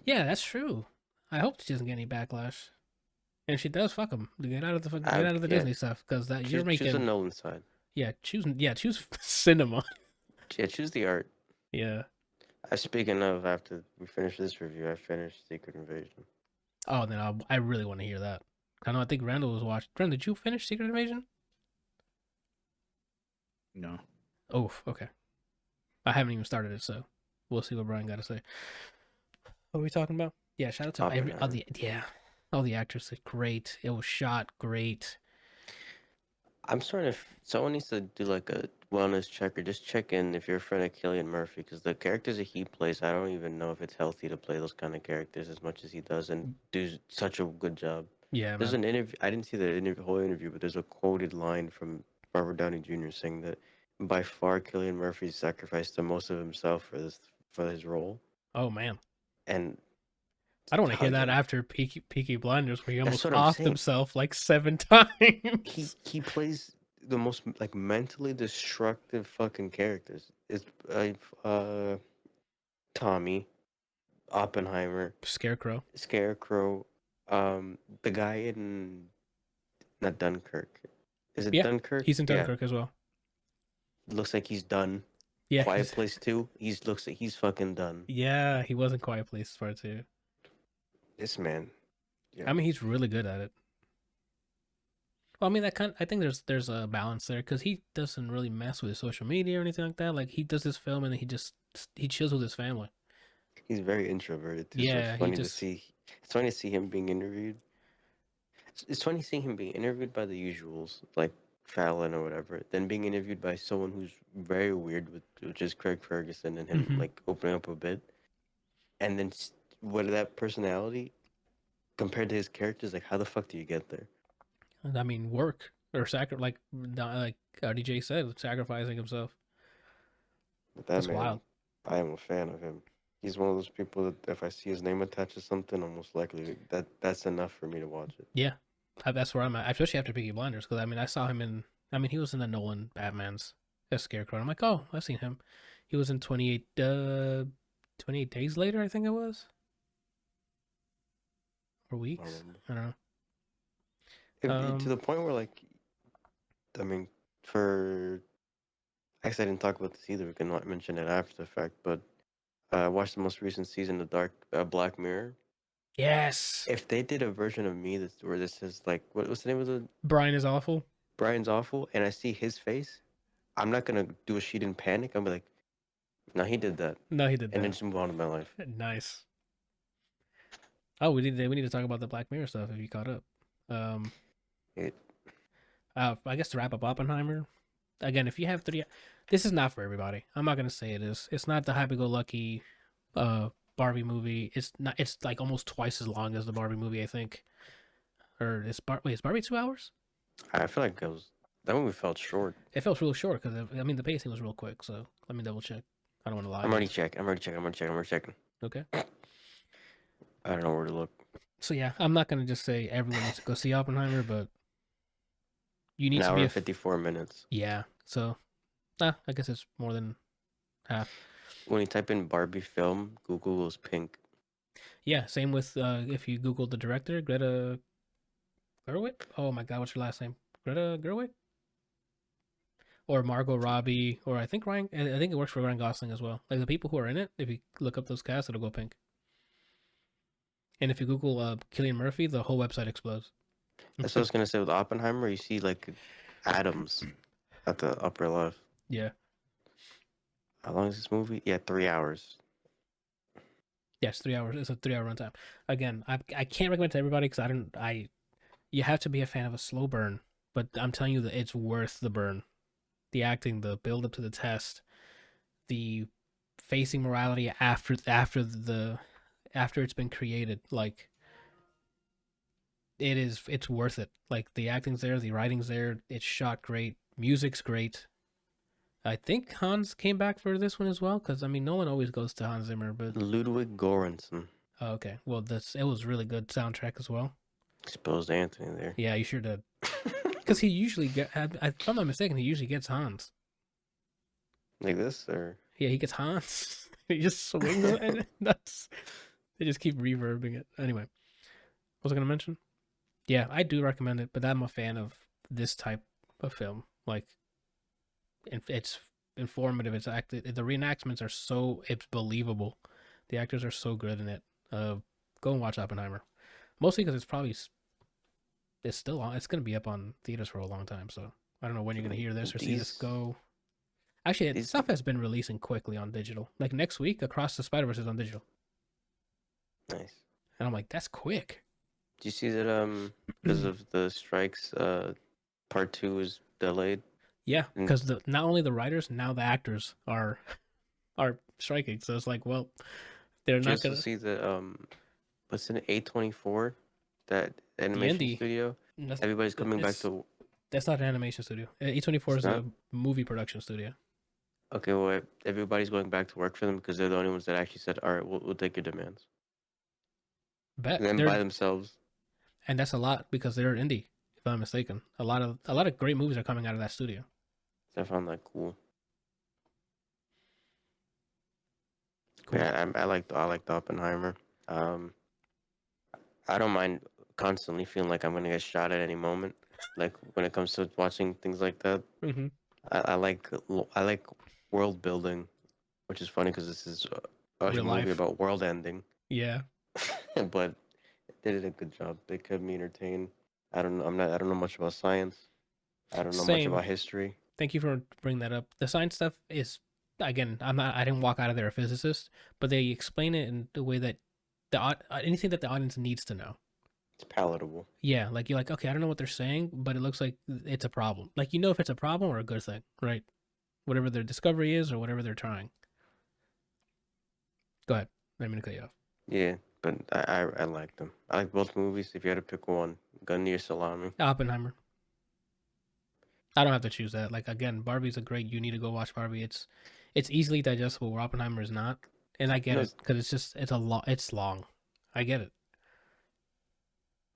Yeah, that's true. I hope she doesn't get any backlash. And if she does, fuck him. Get out of the yeah, Disney stuff, because that you're choose the making Nolan side. choose cinema. Yeah, choose the art. Yeah. Speaking of, after we finish this review, I finished Secret Invasion. Oh, then I really want to hear that. I think Randall was watching. Randall, did you finish Secret Invasion? No. Oh, okay. I haven't even started it, so we'll see what Brian got to say. What are we talking about? Yeah, shout out to all the actors. Great. It was shot great. I'm starting to. Someone needs to do like a wellness check or just check in if you're a friend of Cillian Murphy, because the characters that he plays, I don't even know if it's healthy to play those kind of characters as much as he does and do such a good job. Yeah, There's man. an interview. I didn't see the whole interview, but there's a quoted line from Robert Downey Jr. saying that by far Cillian Murphy sacrificed the most of himself for his role, Oh man. and I don't want to hear that again, after Peaky Blinders, where he that's almost what I'm offed saying. himself like 7 times. He plays the most like mentally destructive fucking characters. It's Tommy, Oppenheimer, Scarecrow. Scarecrow, the guy in not Dunkirk. Is it Yeah, Dunkirk? he's in Yeah. Dunkirk as well. Looks like he's done. Yeah, Quiet Place 2, looks like he's fucking done. yeah, he was in Quiet Place Part 2. This man. Yeah. I mean, he's really good at it. Well, I mean, I think there's a balance there, because he doesn't really mess with his social media or anything like that. Like, he does his film and he chills with his family. He's very introverted too, so Yeah, he just it's funny to see him being interviewed. It's funny seeing him being interviewed by the usuals, like Fallon or whatever, then being interviewed by someone who's very weird, which is Craig Ferguson, and him Mhm. like opening up a bit, and then what that personality compared to his characters, like how the fuck do you get there? I mean, work or like DJ said, sacrificing himself. But that That's man, wild. I am a fan of him. He's one of those people that if I see his name attached to something, I'm most likely that's enough for me to watch it. Yeah, that's where I'm at, especially after Peaky Blinders, because I mean, I saw him in. I mean, he was in the Nolan Batman's as Scarecrow. And I'm like, oh, I've seen him. He was in 28 Days Later, I think it was, or I weeks. remember. I don't know. To the point where like, I mean, for I guess I didn't talk about this either. We can not mention it after the fact, but I watched the most recent season of Black Mirror. Yes, If they did a version of me where this is like what's the name of the Brian is awful. Brian's awful, and I see his face, I'm not gonna do a sheet in panic. I'm be like, no, he did that, No, he did and then that. just move on with my life. Nice. Oh, we need to talk about the Black Mirror stuff if you caught up. Um, It, I guess to wrap up Oppenheimer. Again, if you have this is not for everybody. I'm not gonna say it is. It's not the happy-go-lucky, Barbie movie. It's not. It's like almost twice as long as the Barbie movie, I think. Or is Barbie 2 hours? I feel like that movie felt short. It felt real short because I mean the pacing was real quick. So let me double check. I don't want to lie. I'm already checking. Okay. I don't know where to look. So yeah, I'm not gonna just say everyone needs to go see Oppenheimer, but you need An to hour be and 54 minutes. yeah. So, I guess it's more than half. When you type in Barbie film, Google goes pink. Yeah, same with if you Google the director, Greta Gerwig. Oh my God, what's her last name? Greta Gerwig, or Margot Robbie, or I think Ryan. I think it works for Ryan Gosling as well. Like the people who are in it, if you look up those casts, it'll go pink. And if you Google Cillian Murphy, the whole website explodes. That's what I was gonna say with Oppenheimer. You see like atoms at the upper left. Yeah. How long is this movie? Yeah, 3 hours. Yes, 3 hours. It's a 3 hour runtime. Again, I can't recommend it to everybody because you have to be a fan of a slow burn, but I'm telling you that it's worth the burn. The acting, the build up to the test, the facing morality after it's been created. Like it's worth it. Like the acting's there, the writing's there, it's shot great, music's great. I think Hans came back for this one as well, because I mean Nolan always goes to Hans Zimmer, but Ludwig Göransson. oh, okay. Well, it was really good soundtrack as well. Exposed Anthony there. Yeah, you sure did. Because he usually if I'm not mistaken, he usually gets Hans. Like this, or Yeah, he gets Hans. He just swings it, and they just keep reverbing it. Anyway, what was I gonna mention? Yeah, I do recommend it, but I'm a fan of this type of film. Like, it's informative. It's acted. The reenactments are it's believable. The actors are so good in it. Go and watch Oppenheimer. Mostly because it's still on. It's gonna be up on theaters for a long time. So I don't know when you're gonna hear this or see this go. Actually, stuff has been releasing quickly on digital. Like next week, Across the Spider-Verse is on digital. Nice. And I'm like, that's quick. Do you see that? Because of the strikes, part 2 is delayed. Yeah, because not only the writers, now the actors are striking. So it's like, well, they're not gonna see the what's in A24, that animation studio. Everybody's coming back to. That's not an animation studio. A24 is a movie production studio. Okay, well, everybody's going back to work for them because they're the only ones that actually said, "All right, we'll take your demands." Bet. And then by themselves. And that's a lot because they're indie, if I'm not mistaken. A lot of great movies are coming out of that studio. I found that cool. Cool. Yeah, I like the Oppenheimer. I don't mind constantly feeling like I'm gonna get shot at any moment. Like when it comes to watching things like that. Mm-hmm. I like world building, which is funny because this is a movie about world ending. Yeah. But they did a good job. They kept me entertained. I don't know much about science. I don't know much about history. Thank you for bringing that up. The science stuff is, again, I didn't walk out of there a physicist, but they explain it in the way that anything that the audience needs to know. It's palatable. Yeah, like you're like, okay, I don't know what they're saying, but it looks like it's a problem. Like you know if it's a problem or a good thing, right? Whatever their discovery is or whatever they're trying. Go ahead. I didn't mean to cut you off. Yeah, but I like them. I like both movies. If you had to pick one, gun to your salami. Oppenheimer. I don't have to choose that. Like again, Barbie's a great. You need to go watch Barbie. It's easily digestible. Where Oppenheimer is not, and I get it because it's a lot. It's long. I get it.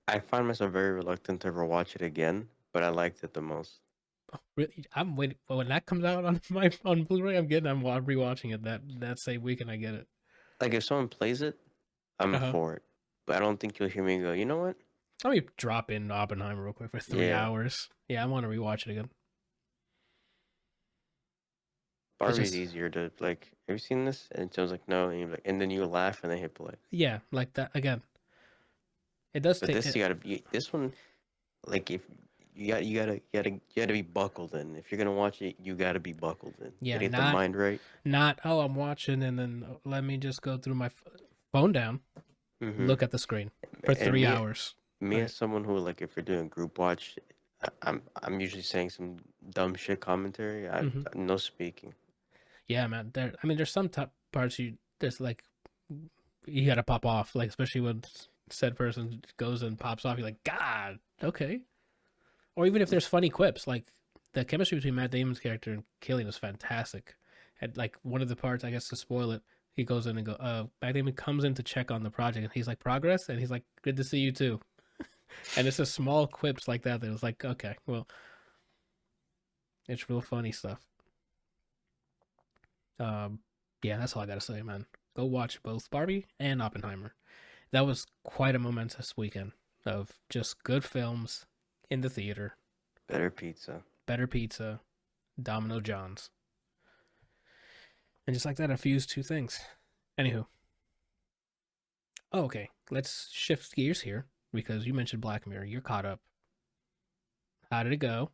I find myself very reluctant to ever watch it again, but I liked it the most. Oh, really? I'm waiting when that comes out on Blu-ray. I'm rewatching it that same week, and I get it. Like if someone plays it, I'm for it. But I don't think you'll hear me go, you know what? Let me drop in Oppenheimer real quick for 3 hours. Yeah, I want to rewatch it again. Barbie's easier to like. Have you seen this? And someone's like, no, and you're like, and then you laugh and they hit play. Yeah, like that again. It does. But this you gotta be. This one, like if you gotta be buckled in. If you're gonna watch it, you gotta be buckled in. Yeah, get the mind right. Not I'm watching and then let me just go through my phone down, look at the screen for 3 hours. Me as someone who like if you're doing group watch, I'm usually saying some dumb shit commentary. No speaking. Yeah, man. There's some parts there's like you gotta pop off, like especially when said person goes and pops off. You're like, God, okay. Or even if there's funny quips, like the chemistry between Matt Damon's character and Killian is fantastic. And like one of the parts, I guess to spoil it, he goes in and Matt Damon comes in to check on the project, and he's like, progress, and he's like, good to see you too. And it's just small quips like that was like, okay, well, it's real funny stuff. Yeah, that's all I gotta say, man. Go watch both Barbie and Oppenheimer. That was quite a momentous weekend of just good films in the theater. Better pizza. Domino John's. And just like that, I fused two things. Anywho. Oh, okay. Let's shift gears here because you mentioned Black Mirror. You're caught up. How did it go?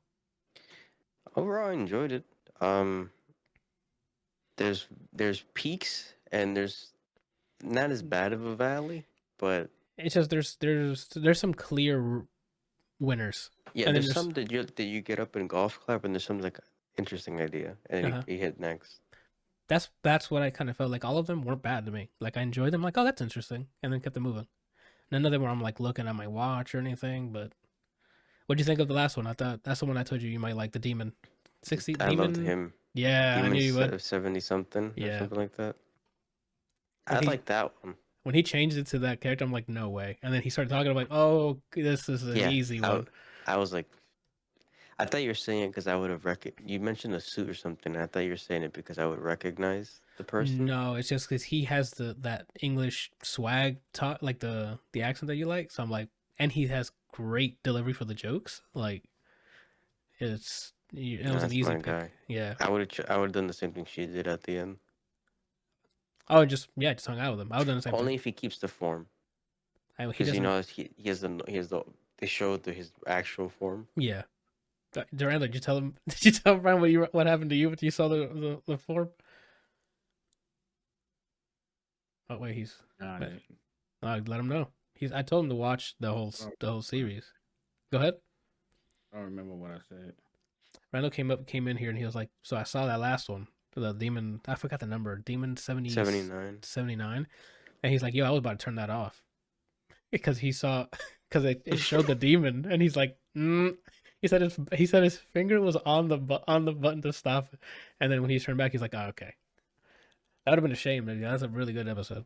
Overall, I enjoyed it. There's peaks and there's not as bad of a valley, but it's just there's some clear winners. Yeah, and there's some that you get up and golf clap, and there's some like interesting idea, and then you hit next. That's what I kind of felt like. All of them weren't bad to me. Like I enjoyed them. Like, oh, that's interesting, and then kept them moving. None of them were I'm like looking at my watch or anything. But what do you think of the last one? I thought that's the one I told you might like, the Demon 60 I loved Demon. him. Yeah, I Demon knew you would. 70 something or Yeah, something like that. when I he like that one. when he changed it to that character, I'm like, no way. And then he started talking. I'm like, oh, this is an Yeah, easy I, one. I was like, I thought you were saying it because I would have you mentioned a suit or something. And I thought you were saying it because I would recognize the person. No, it's just because he has that English swag talk, like the accent that you like. So I'm like, and he has great delivery for the jokes. Like it No, was an that's easy my pick. guy. Yeah. I would have done the same thing she did at the end. Oh, just hung out with him. I would have done the same Only thing. if he keeps the form, He because doesn't. he has the they showed his actual form. Yeah. Durant, did you tell him? Did you tell Brian what happened to you when you saw the form? Oh wait, he's. Nah, Let him know. I told him to watch the whole series. Go ahead. I don't remember what I said. Randall came in here and he was like, so I saw that last one, the demon. I forgot the number. Demon 79. 79. And he's like, yo, I was about to turn that off because because it showed the demon, and he's like, He said his finger was on the button to stop it, and then when he turned back, he's like, oh, okay. That would have been a shame. That's a really good episode.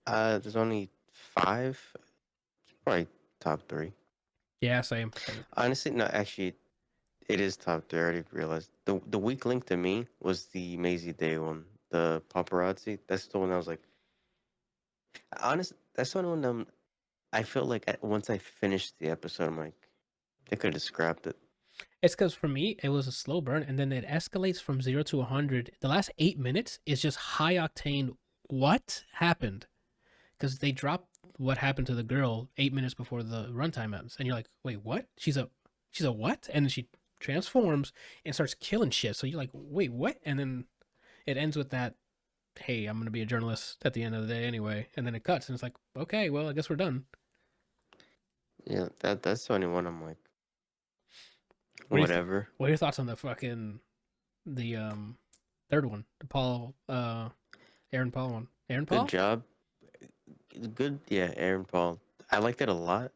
There's only 5. It's probably top 3. Yeah, same. Honestly, no, actually, it is top 3. I already realized. The weak link to me was the Maisie Day one, the paparazzi. That's the one I was like, honest. That's the one I felt like once I finished the episode, I'm like, they could have scrapped it. It's because for me, it was a slow burn, and then it escalates from 0 to 100. The last 8 minutes is just high octane. What happened? Because they dropped what happened to the girl 8 minutes before the runtime ends, and you're like, wait, what? She's a what? And then she transforms and starts killing shit. So you're like, wait, what? And then it ends with that, hey, I'm gonna be a journalist at the end of the day anyway. And then it cuts, and it's like, okay, well, I guess we're done. Yeah, that's the only one I'm like, What whatever. What are your thoughts on the third one, the Aaron Paul one? Aaron Paul? Good job. Good, yeah, Aaron Paul. I liked it a lot.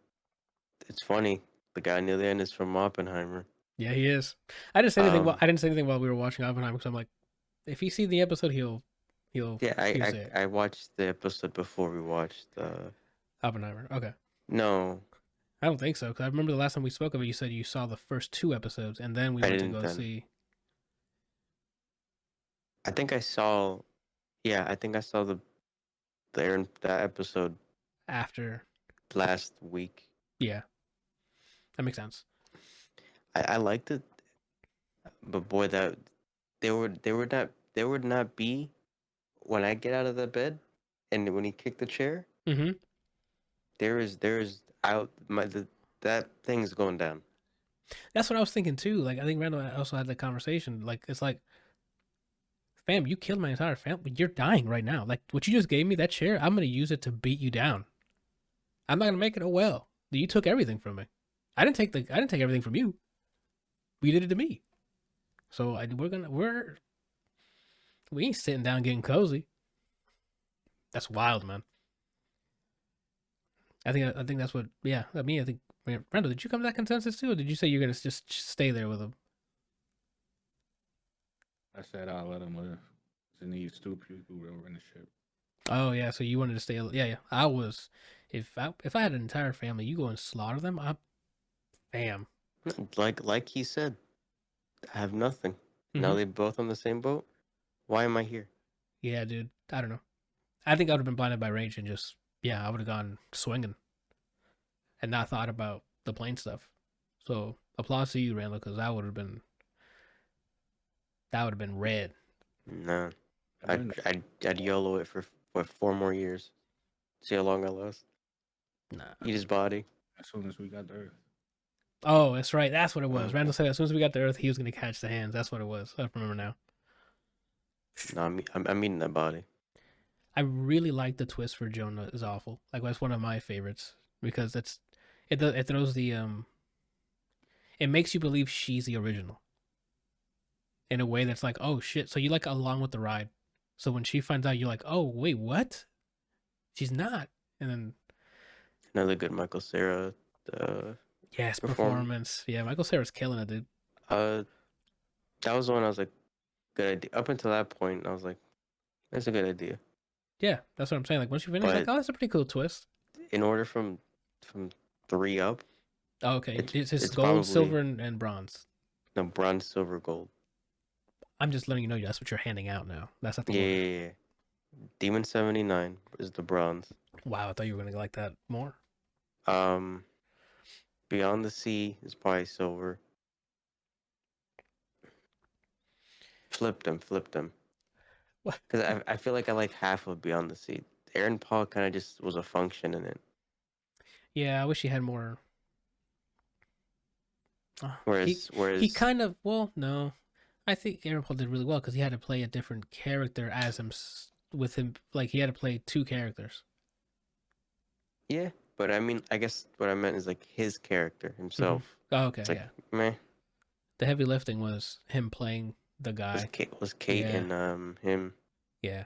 It's funny. The guy near the end is from Oppenheimer. Yeah, he is. I didn't say anything. Um, I didn't say anything while we were watching Oppenheimer because I'm like, if he sees the episode, he'll Yeah, say it. I watched the episode before we watched. Oppenheimer. Okay. No, I don't think so because I remember the last time we spoke of it, you said you saw the first 2 episodes and then we I went to didn't go then. see I think I saw. Yeah, I think I saw that episode after. last week. Yeah, that makes sense. I liked it, but boy, that they would not be when I get out of the bed, and when he kicked the chair, Mm-hmm. there is out that thing's going down. That's what I was thinking too. Like I think Randall also had the conversation. Like it's like, fam, you killed my entire family. You're dying right now. Like what you just gave me, that chair, I'm gonna use it to beat you down. I'm not gonna make it. Oh well, you took everything from me. I didn't take everything from you. You did it to me. So we ain't sitting down getting cozy. That's wild, man. I think that's what. Yeah, I mean, I think. Randall, did you come to that consensus too, or did you say you're gonna just stay there with him? I said I'll let him live. Cause these stupid people will run the ship. Oh yeah, so you wanted to stay. Yeah, yeah. I was. If I had an entire family, you go and slaughter them. Bam. Like he said, I have nothing. Now Mhm. they both on the same boat. Why am I here? Yeah, dude. I don't know. I think I would have been blinded by rage and just I would have gone swinging and not thought about the plane stuff. So applause to you, Randall, because that would have been red. No, I wouldn't- I'd YOLO it for 4 more years. See how long I last. Nah. Eat his body. As soon as we got the Earth. Oh, that's right. That's what it was. Okay. Randall said as soon as we got to Earth, he was going to catch the hands. That's what it was. I remember now. No, I'm eating that body. I really like the twist for Jonah is awful. Like that's one of my favorites because it throws the it makes you believe she's the original. in a way that's like, oh shit. So you like along with the ride. So when she finds out, you're like, oh wait, what? She's not. And then Another good Michael Cera yes, performance. performance. Yeah, Michael Cera's killing it, dude. Uh, that was the one I was like, good idea. Up until that point, I was like, that's a good idea. Yeah, that's what I'm saying. Like once you finish, like, But oh, that's a pretty cool twist. in order from 3 up, Oh, okay, it's it's gold, silver, probably and bronze. no bronze, silver, gold. I'm just letting you know that's what you're handing out now. That's not the Yeah, order. yeah, yeah. Demon 79 is the bronze. Wow, I thought you were gonna like that more. Um, Beyond the Sea is probably silver. Flip them. What? Because I feel like I like half of Beyond the Sea. Aaron Paul kind of just was a function in it. Yeah, I wish he had more. Whereas He kind of no, I think Aaron Paul did really well because he had to play a different character as him with him. Like he had to play two characters. yeah, but I mean, I guess what I meant is like his character himself. Oh, okay, It's like, yeah. meh. The heavy lifting was him playing the guy. Was Kate Yeah. and him. Yeah,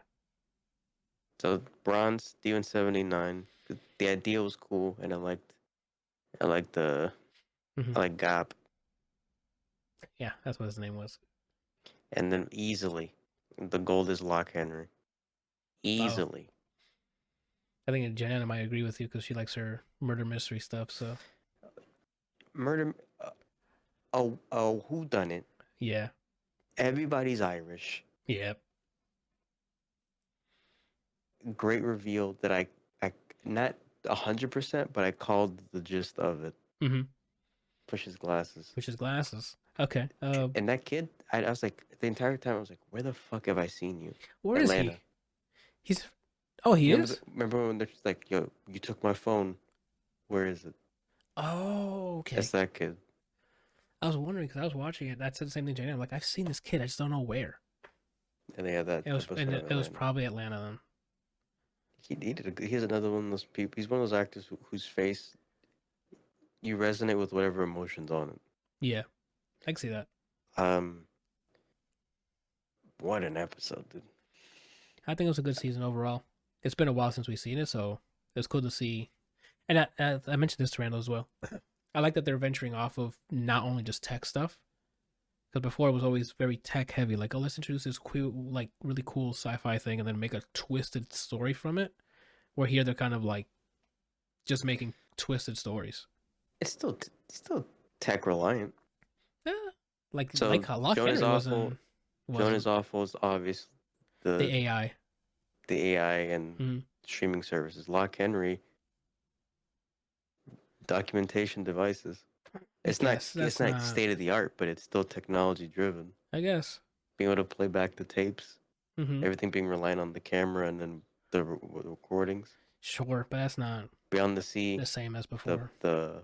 So bronze, Demon 79. The idea was cool, and I like the Mhm. I like Gap, yeah, that's what his name was. and then easily the gold is Lock Henry. Easily. I think Jana might agree with you because she likes her murder mystery stuff. So Murder. Who done it? yeah, Everybody's Irish. yeah, Great reveal that I not 100%, but I called the gist of it. mm-hmm. Pushes glasses. Which is glasses. Okay. And that kid, I was like, the entire time I was like, where the fuck have I seen you? Where is Atlanta. he? He's. Oh, he is. Remember when they're just like, yo, you took my phone. Where is it? Oh, okay. That's that kid. I was wondering because I was watching it. That's the same thing, Jana. I'm like, I've seen this kid. I just don't know where. And they had that. It was, episode and of it was Atlanta. probably Atlanta then. He's another one of those people. He's one of those actors whose face you resonate with whatever emotions on it. Yeah, I can see that. What an episode, dude. I think it was a good season overall. It's been a while since we've seen it, so it's cool to see. And I mentioned this to Randall as well. I like that they're venturing off of not only just tech stuff, because before it was always very tech heavy. Like, oh, let's introduce this cool, like really cool sci-fi thing, and then make a twisted story from it. Where here they're kind of like just making twisted stories. It's still tech reliant. Yeah, like So how Lock Joan is Henry awful. Joan is awful is obvious. the AI. The AI and Mhm. streaming services. Lock Henry. Documentation devices. It's not state of the art, but it's still technology driven. I guess. Being able to play back the tapes, Mm-hmm. everything being reliant on the camera and then the recordings. Sure, but that's not Beyond the Sea, the same as before. the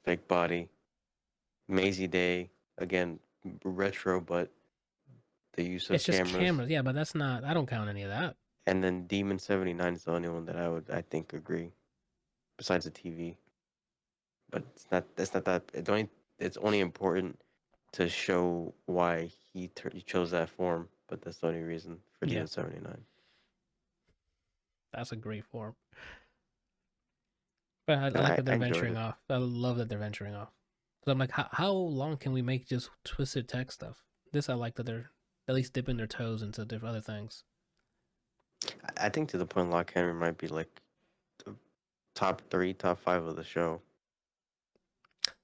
fake body, Maisie Day, again retro, but the use of It's just cameras. cameras, yeah, but that's not. I don't count any of that. And then Demon 79 is the only one that I think agree, besides the TV. But that's not that. It's only important to show why he chose that form. But that's the only reason for Demon 79. That's a great form. But I like that they're venturing off. I love that they're venturing off. Because I'm like, how long can we make just twisted tech stuff? This I like that they're at least dipping their toes into different other things. I think to the point Lock Henry might be like the top 3, top 5 of the show.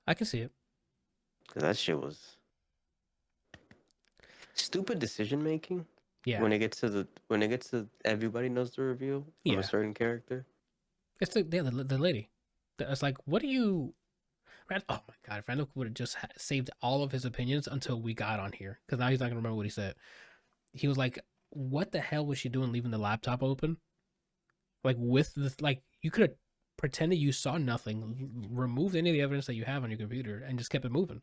I can see it. Because that shit was stupid decision making. Yeah. When it gets to everybody knows the reveal from a certain character. It's the lady. It's like, what do you? Oh my god! Randall would have just saved all of his opinions until we got on here, because now he's not gonna remember what he said. He was like, "What the hell was she doing, leaving the laptop open? Like with the you could have pretended you saw nothing, removed any of the evidence that you have on your computer, and just kept it moving."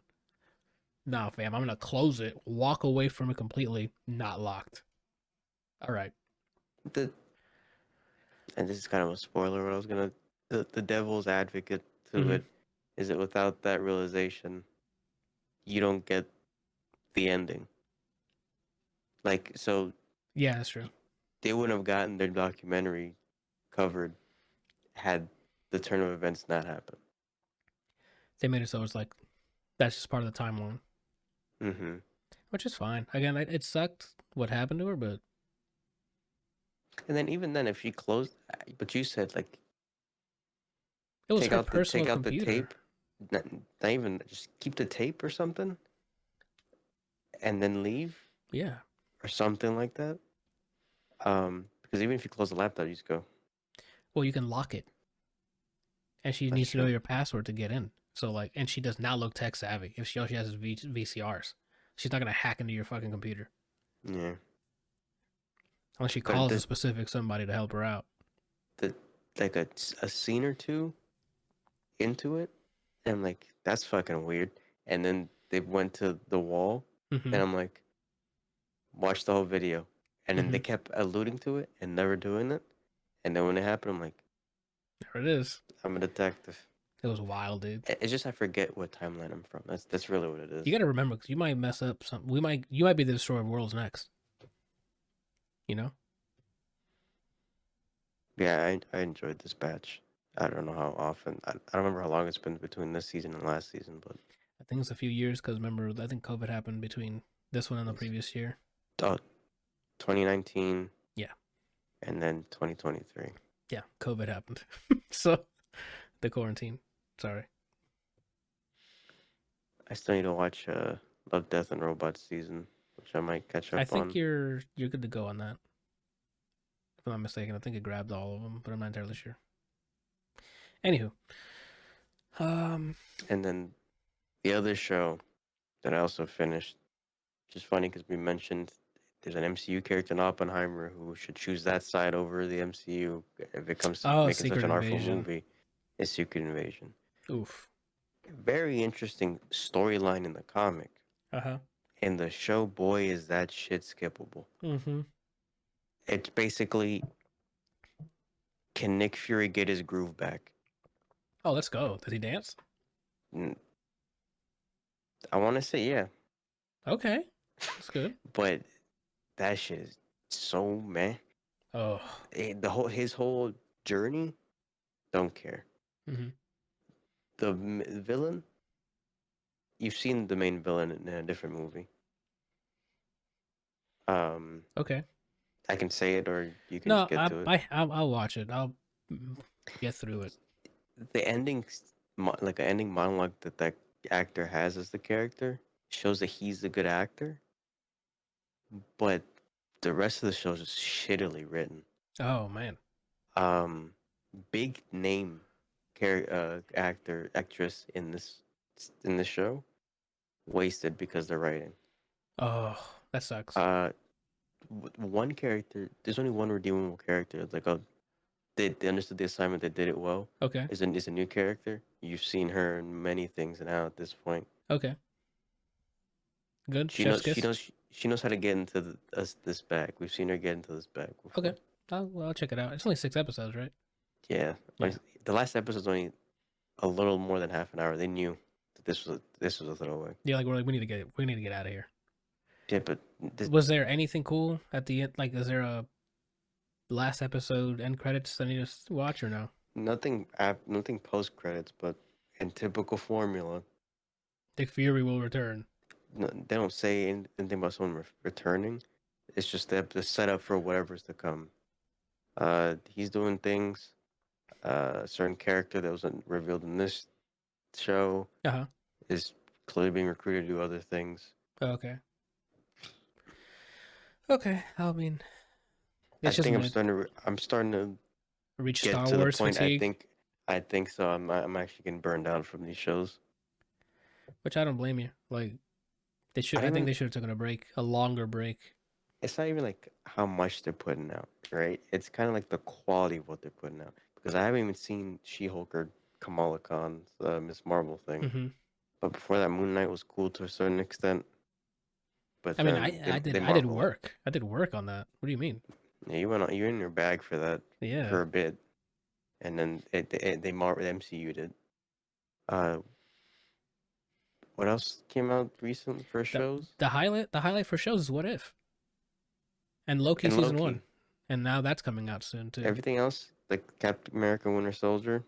Nah, fam, I'm gonna close it, walk away from it completely, not locked. All right. And this is kind of a spoiler, but I was gonna the devil's advocate to it is that without that realization, you don't get the ending. Like, so Yeah, that's true. they wouldn't have gotten their documentary covered had the turn of events not happened. They made it so it's like that's just part of the timeline, Mm-hmm. which is fine. Again, it sucked what happened to her, but And then even then, if she closed, but you said like it was take her out the personal computer. tape, not even just keep the tape or something, and then leave Yeah. or something like that. Because even if you close the laptop, you just go. Well, you can lock it, and she That's needs to know true. your password to get in. So like, and she does not look tech savvy. If she has VCRs, she's not gonna hack into your fucking computer Yeah, unless she but calls a specific somebody to help her out. the like a scene or two into it, and I'm like, that's fucking weird. And then they went to the wall, Mm-hmm. and I'm like, watch the whole video. And then Mm-hmm. they kept alluding to it and never doing it. And then when it happened, I'm like, There it is. I'm a detective. It was wild, dude. It's just I forget what timeline I'm from. That's really what it is. You got to remember because you might mess up some. You might be the destroyer of worlds next. You know. Yeah, I enjoyed this batch. I don't know how often. I don't remember how long it's been between this season and last season, but I think it's a few years because remember, I think COVID happened between this one and the it's previous year. 2019. Yeah. And then 2023. Yeah, COVID happened. So the quarantine. Sorry. I still need to watch Love, Death, and Robots season, which I might catch up I think on. you're good to go on that. If I'm not mistaken, I think it grabbed all of them, but I'm not entirely sure. Anywho, And then the other show that I also finished, which is funny because we mentioned there's an MCU character in Oppenheimer who should choose that side over the MCU if it comes to making such Secret an artful Invasion. movie. Is Secret Invasion. Oof. Very interesting storyline in the comic. Uh-huh. In the show, boy, is that shit skippable. Mm-hmm. It's basically, can Nick Fury get his groove back? Oh, let's go. Does he dance? I want to say yeah, Okay. That's good. but that shit is so meh. Oh. His whole journey, don't care. Mm-hmm. The villain, you've seen the main villain in a different movie. Okay. I can say it, or you can No, just get to it. I'll watch it. I'll get through it. The ending, like an ending monologue that actor has as the character, shows that he's a good actor, but the rest of the show is just shittily written. Oh man. Big name actress in this show wasted because they're writing. Oh, that sucks. One character, there's only one redeemable character. It's like they understood the assignment, they did it well. Okay. Is a new character. You've seen her in many things now at this point. Okay. Good. She Chef's knows kiss. she knows how to get into this bag. We've seen her get into this bag before. Okay. I'll check it out. It's only 6 episodes, right? Yeah. Yeah. The last episode's only a little more than half an hour. They knew that this was a throwaway. Yeah, like we need to get out of here. Yeah, but Was there anything cool at the end? Like, is there a last episode end credits that I need to watch or no? nothing post credits, but in typical formula, Nick Fury will return. no, they don't say anything about someone returning. It's just the setup for whatever's to come. He's doing things. A certain character that wasn't revealed in this show Uh-huh. is clearly being recruited to do other things. Okay. Okay. I mean, I it's just think I'm starting to reach get Star to Wars the point. fatigue, I think so. I'm actually getting burned out from these shows. which I don't blame you. Like, they should. I think they should have taken a break, a longer break. It's not even like how much they're putting out, right? It's kind of like the quality of what they're putting out. Because I haven't even seen She-Hulk or Kamala Khan's Miss Marvel thing. Mm-hmm. But before that, Moon Knight was cool to a certain extent. But I mean, then I did Marvel work. I did work on that. What do you mean? Yeah, you were in your bag for that Yeah. for a bit, and then they MCU did. What else came out recent for shows? The highlight for shows is What If. And Loki And season Loki. 1, and now that's coming out soon too. Everything else, like Captain America, Winter Soldier,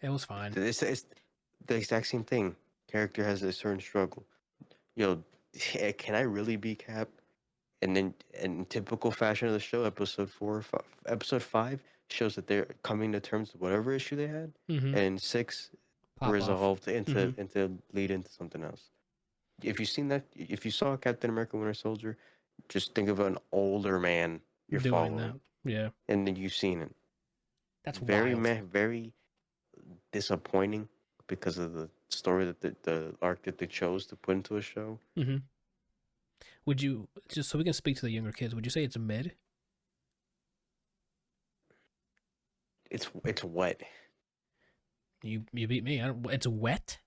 It was fine. it's the exact same thing. Character has a certain struggle. Yo, can I really be Cap? And then, in typical fashion of the show, episode 5 shows that they're coming to terms with whatever issue they had, Mm-hmm. and 6 Pop off. resolved into Mhm. into lead into something else. If you've seen that, if you saw Captain America: Winter Soldier, just think of an older man you're Doing following, that. Yeah. and then you've seen it. That's Very wild. very disappointing because of the story that the arc that they chose to put into a show. Mm-hmm. Would you, just so we can speak to the younger kids, would you say it's mid? It's wet. You beat me. It's wet?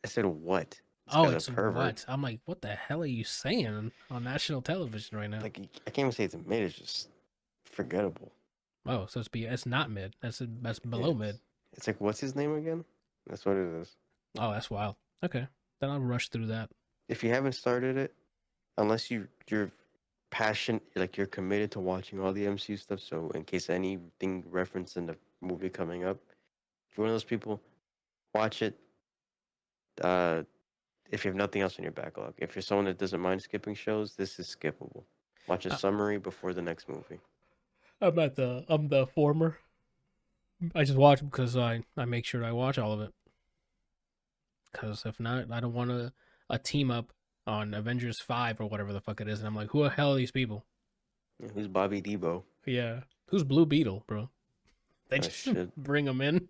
I said what? This Oh, guy's it's a pervert. what? I'm like, what the hell are you saying on national television right now? Like, I can't even say it's mid. It's just forgettable. Oh, so it's not mid. That's below mid. It's like, what's his name again? That's what it is. Oh, that's wild. Okay, then I'll rush through that. If you haven't started it, unless you're passionate, like you're committed to watching all the MCU stuff, so in case anything referenced in the movie coming up, if you're one of those people, watch it. If you have nothing else in your backlog, if you're someone that doesn't mind skipping shows, this is skippable. Watch a Uh, summary before the next movie. I'm the former. I just watch because I make sure I watch all of it. Because if not, I don't want a team up on Avengers 5 or whatever the fuck it is, and I'm like, who the hell are these people? Yeah, who's Bobby Debo? Yeah, who's Blue Beetle, bro? They Oh, just shit. bring him in.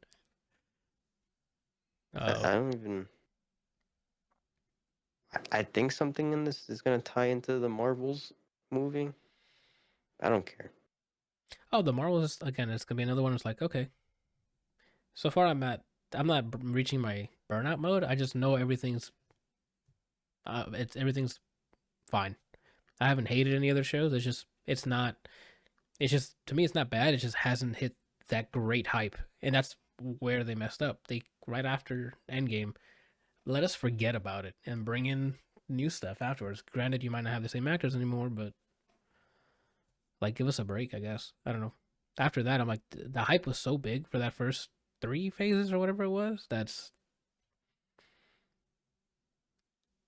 I don't even. I think something in this is gonna tie into the Marvels movie. I don't care. Oh, the Marvels again. It's gonna be another one. It's like, okay. So far, I'm not reaching my burnout mode. I just know everything's everything's fine. I haven't hated any other shows. It's not. It's just, to me, it's not bad. It just hasn't hit that great hype, and that's where they messed up. They, right after Endgame, let us forget about it and bring in new stuff afterwards. Granted, you might not have the same actors anymore, but like, give us a break, I guess. I don't know. After that, I'm like, the hype was so big for that first 3 phases or whatever it was.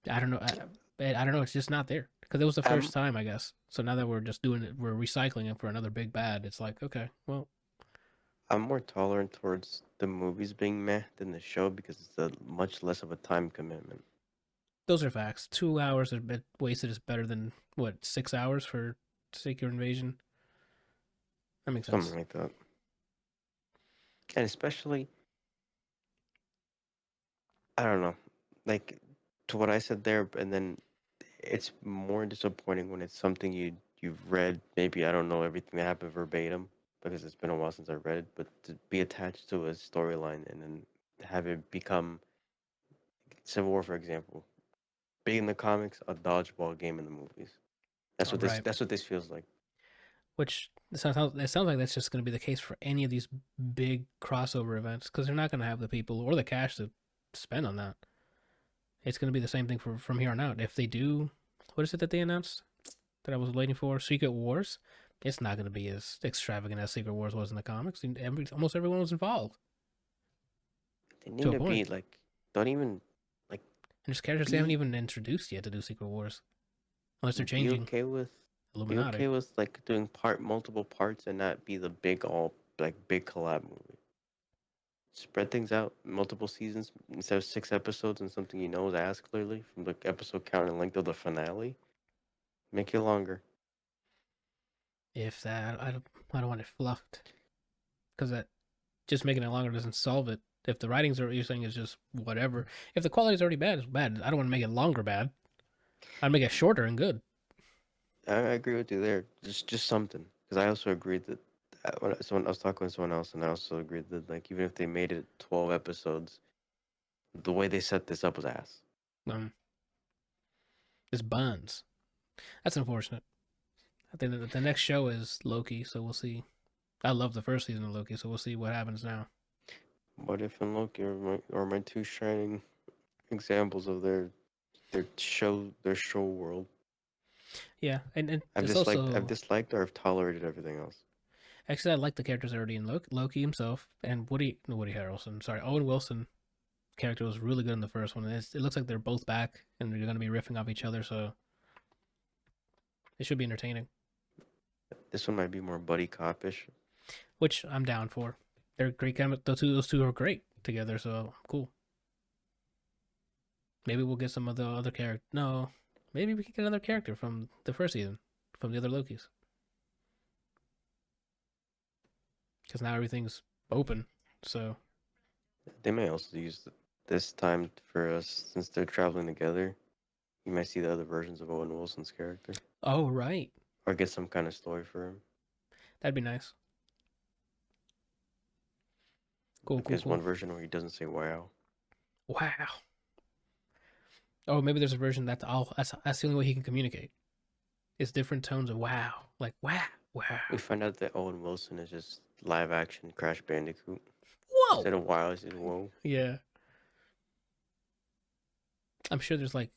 I don't know. I don't know. It's just not there because it was the first time, I guess. So now that we're just doing it, we're recycling it for another big bad. It's like, okay, well, I'm more tolerant towards the movies being meh than the show because it's a much less of a time commitment. those are facts. 2 hours a bit wasted is better than what, 6 hours for Secret Invasion. That makes sense. Something like that. And especially, I don't know, like to what I said there, and then it's more disappointing when it's something you've read. Maybe I don't know everything that happened verbatim because it's been a while since I read it, but to be attached to a storyline and then have it become Civil War, for example, big in the comics, a dodgeball game in the movies. That's what Right. That's what this feels like. Which it sounds like that's just going to be the case for any of these big crossover events because they're not going to have the people or the cash to spend on that. It's going to be the same thing from here on out. If they do, what is it that they announced that I was waiting for? Secret Wars. It's not going to be as extravagant as Secret Wars was in the comics. Almost everyone was involved. They To need a to be point. like, don't even like And there's characters they haven't even introduced yet to do Secret Wars, unless they're be changing okay with Illuminati. like doing multiple parts and not be the big big collab movie. Spread things out, multiple seasons instead of 6 episodes and something you know is ass clearly from the episode count and length of the finale. Make it longer. If that, I don't want it fluffed because that just making it longer doesn't solve it. If the writings are, you're saying, is just whatever. If the quality is already bad, it's bad. I don't want to make it longer bad. I'd make it shorter and good. I agree with you there. Just something because I also agreed that I was talking with someone else and I also agreed that like even if they made it 12 episodes, the way they set this up was ass. It's buns. That's unfortunate. I think that the next show is Loki, so we'll see. I love the first season of Loki, so we'll see what happens now. What if and Loki are my two shining examples of their show world? Yeah, and I've it's disliked, also or I've tolerated everything else. actually I like the characters already in Loki himself and Woody Harrelson. Sorry, Owen Wilson character was really good in the first one. It looks like they're both back and they're going to be riffing off each other, so it should be entertaining. This one might be more buddy copish. Which I'm down for. They're great. Those two are great together, so cool. Maybe we'll get some of the other character. No, maybe we can get another character from the first season, from the other Lokis, because now everything's open. So They may also use this time for us, since they're traveling together. You might see the other versions of Owen Wilson's character, oh right, or get some kind of story for him. that'd be nice. Cool, Like cool, there's cool. one version where he doesn't say "wow." Wow. Oh, maybe there's a version that's the only way he can communicate. It's different tones of wow, like wow, wow. We find out that Owen Wilson is just live action Crash Bandicoot. Whoa. Instead of "wow," he says "whoa." Yeah. I'm sure there's like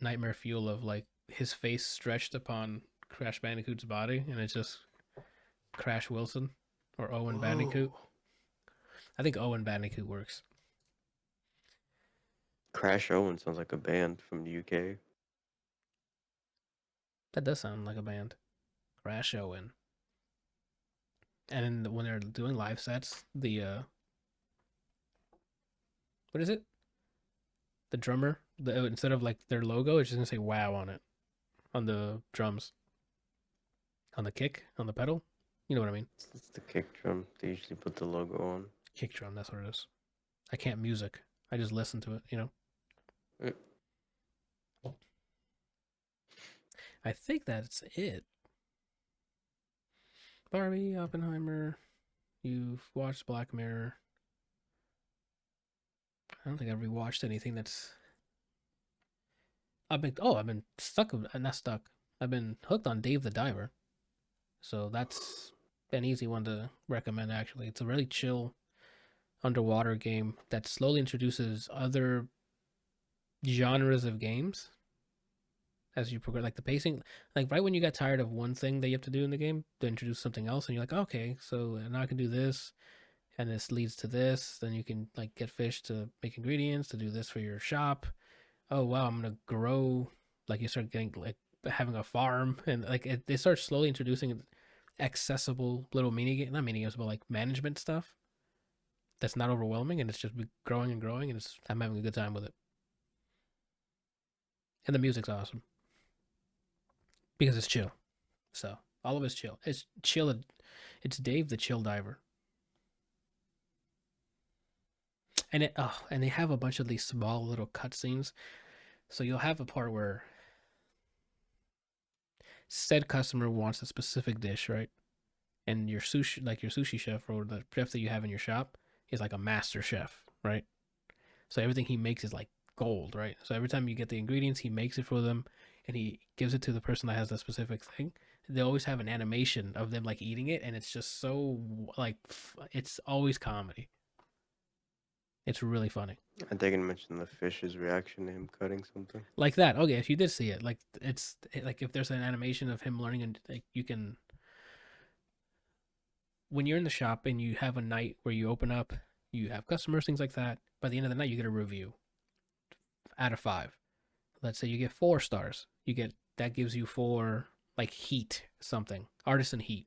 nightmare fuel of like his face stretched upon Crash Bandicoot's body, and it's just Crash Wilson or Owen Bandicoot. I think Owen Bandicoot works. Crash Owen sounds like a band from the UK. That does sound like a band. Crash Owen. And when they're doing live sets, the what is it? The drummer, instead of like their logo, it's just gonna say "wow" on it, on the drums, on the kick, on the pedal. You know what I mean? It's the kick drum. They usually put the logo on. Kick drum. That's what it is. I can't music. I just listen to it. You know. Mm. I think that's it. Barbie, Oppenheimer. You've watched Black Mirror. I don't think I've rewatched anything that's. I've been stuck. Not stuck. I've been hooked on Dave the Diver, so that's an easy one to recommend. Actually, it's a really chill underwater game that slowly introduces other genres of games as you progress. Like the pacing, like right when you got tired of one thing that you have to do in the game, to introduce something else, and you're like, okay, so now I can do this, and this leads to this. Then you can like get fish to make ingredients to do this for your shop. Oh wow, I'm gonna grow. Like you start getting like having a farm, and like they start slowly introducing accessible little not mini games, but like management stuff that's not overwhelming, and it's just growing and growing, and I'm having a good time with it. And the music's awesome because it's chill. So all of it's chill. It's chill. It's Dave the Chill Diver. And and they have a bunch of these small little cutscenes. So you'll have a part where said customer wants a specific dish, right? And your sushi chef or the chef that you have in your shop is like a master chef, right? So everything he makes is like gold, right? So every time you get the ingredients, he makes it for them and he gives it to the person that has the specific thing. They always have an animation of them like eating it, and it's just so like it's always comedy. It's really funny. I think I mentioned the fish's reaction to him cutting something. Like that. Okay, if you did see it, like like if there's an animation of him learning, and like you can, when you're in the shop and you have a night where you open up, you have customers, things like that. By the end of the night, you get a review out of 5. Let's say you get 4 stars. That gives you 4 like heat something, artisan heat.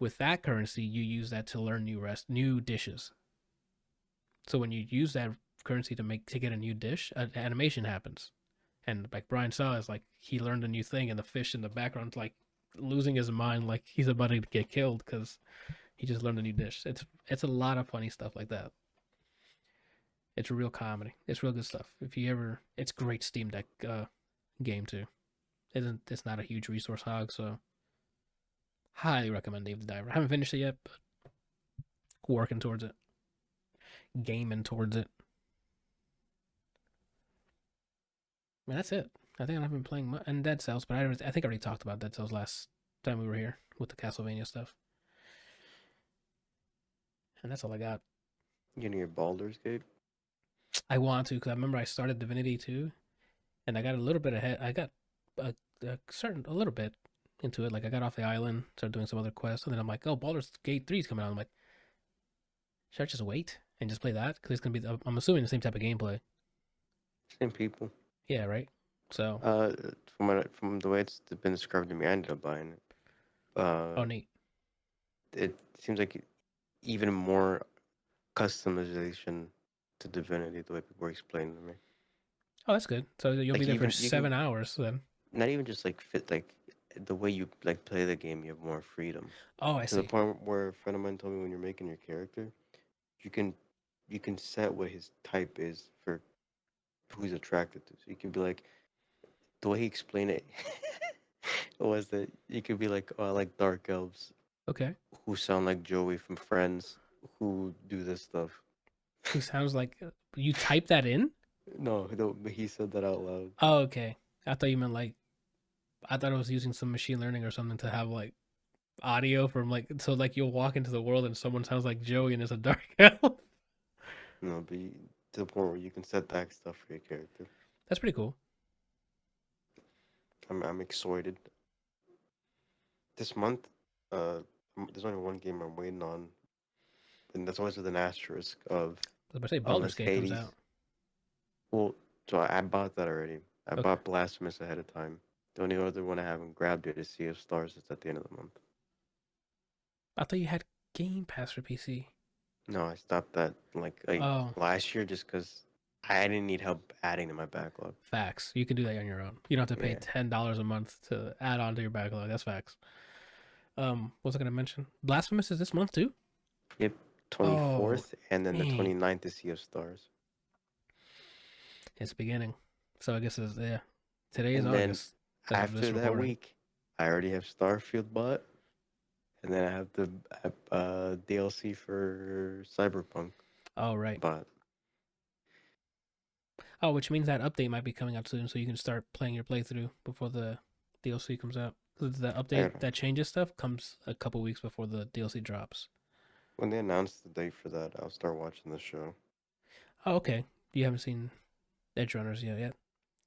With that currency, you use that to learn new dishes. So when you use that currency to get a new dish, an animation happens. And like Brian saw, is like he learned a new thing, and the fish in the background like losing his mind, like he's about to get killed because he just learned a new dish. It's a lot of funny stuff like that. It's a real comedy. It's real good stuff. It's great Steam Deck game too. It's not a huge resource hog, so highly recommend Dave the Diver. I haven't finished it yet, but working towards it, gaming towards it. I mean, that's it. I think I've been playing and Dead Cells, but I think I already talked about Dead Cells last time we were here with the Castlevania stuff. And that's all I got. You getting your Baldur's Gate? I want to, because I remember I started Divinity 2, and I got a little bit ahead. I got a little bit into it. Like I got off the island, started doing some other quests, and then I'm like, oh, Baldur's Gate 3 is coming out. I'm like, should I just wait and just play that? Because it's gonna be, I'm assuming the same type of gameplay. Same people. Yeah, right. So, From the way it's been described to me, I ended up buying it. oh neat. It seems like even more customization to Divinity, the way people were explaining to me. Oh, that's good. So you'll Like be there for even you can 7 hours then. not even just like fit like the way you like play the game, you have more freedom. Oh, I To the see. point where a friend of mine told me when you're making your character, you can you can set what his type is for who he's attracted to. So you can be like the way he explained it was that you could be like, oh, I like dark elves Okay. who sound like Joey from Friends who do this stuff. Who sounds like you type that in? No, but he said that out loud. Oh, okay. I thought you meant like I thought I was using some machine learning or something to have like audio from like so like you'll walk into the world and someone sounds like Joey and it's a dark elf. No, but to the point where you can set that stuff for your character. That's pretty cool. I'm excited. This month, there's only one game I'm waiting on, and that's always with an asterisk of I was about to say Baldur's unless Gate comes Hades. out. Well, so I bought that already. I Okay. bought Blasphemous ahead of time. The only other one I haven't grabbed it is Sea of Stars. It's at the end of the month. I thought you had Game Pass for PC. No, I stopped that like Oh, last year just because I didn't need help adding to my backlog. facts. You can do that on your own. You don't have to pay Yeah. $10 a month to add on to your backlog. That's facts. What was I gonna mention? Blasphemous is this month too? Yep, Oh, 24th, and then the dang. 29th is Sea of Stars. It's beginning. So I guess it's Today is And then August. That's after this that recording. week, I already have Starfield bought, and then I have the DLC for Cyberpunk Oh right. bought. Oh, which means that update might be coming out soon, so you can start playing your playthrough before the DLC comes out. Because the update that changes stuff comes a couple weeks before the DLC drops. When they announce the date for that, I'll start watching the show. Oh, okay. You haven't seen Edge Runners yet.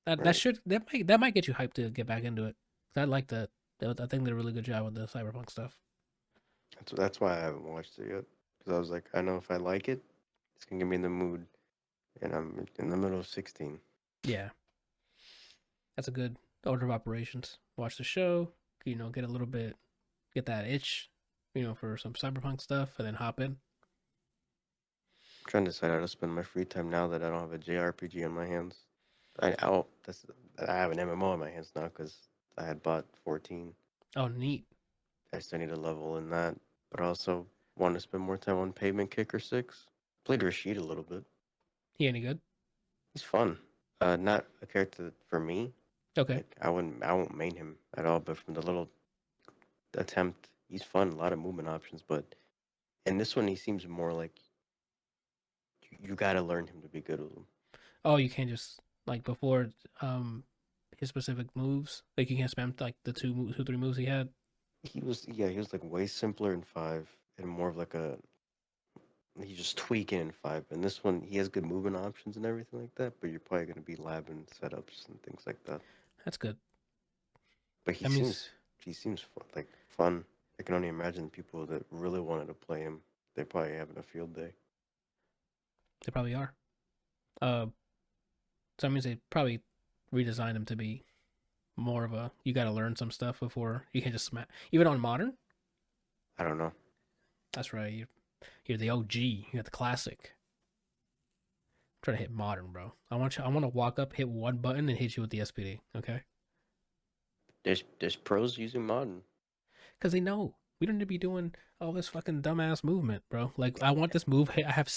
That Right. that might get you hyped to get back into it. 'Cause I like that. I think they did a really good job with the cyberpunk stuff. That's why I haven't watched it yet. Because I was like, I know if I like it, it's gonna get me in the mood, and I'm in the middle of 16. Yeah, that's a good order of operations. Watch the show, get a little bit, get that itch, for some cyberpunk stuff, and then hop in. I'm trying to decide how to spend my free time now that I don't have a JRPG in my hands. I have an MMO in my hands now because I had bought 14. Oh, neat. I still need a level in that, but I also want to spend more time on Pavement Kicker 6. Played Rashid a little bit. He any good? He's fun. Not a character for me. Okay. Like I won't main him at all. But from the little attempt, he's fun. A lot of movement options, but in this one, he seems more like you got to learn him to be good with him. Oh, you can't just like before his specific moves. Like you can't spam like the two, 3 moves he had. He was like way simpler in 5 and more of like he's just tweaking in 5. And this one, he has good movement options and everything like that. But you're probably gonna be labbing setups and things like that. That's good. But he seems fun. I can only imagine people that really wanted to play him. They're probably having a field day. They probably are. So that means they probably redesigned him to be more of a you got to learn some stuff before you can just smash. Even on modern. I don't know. That's right. You're the OG. You got the classic. I'm trying to hit modern, bro. I want to walk up, hit one button, and hit you with the SPD. Okay. There's pros using modern. Because they know we don't need to be doing all this fucking dumbass movement, bro. Like I want this move. Hey, I have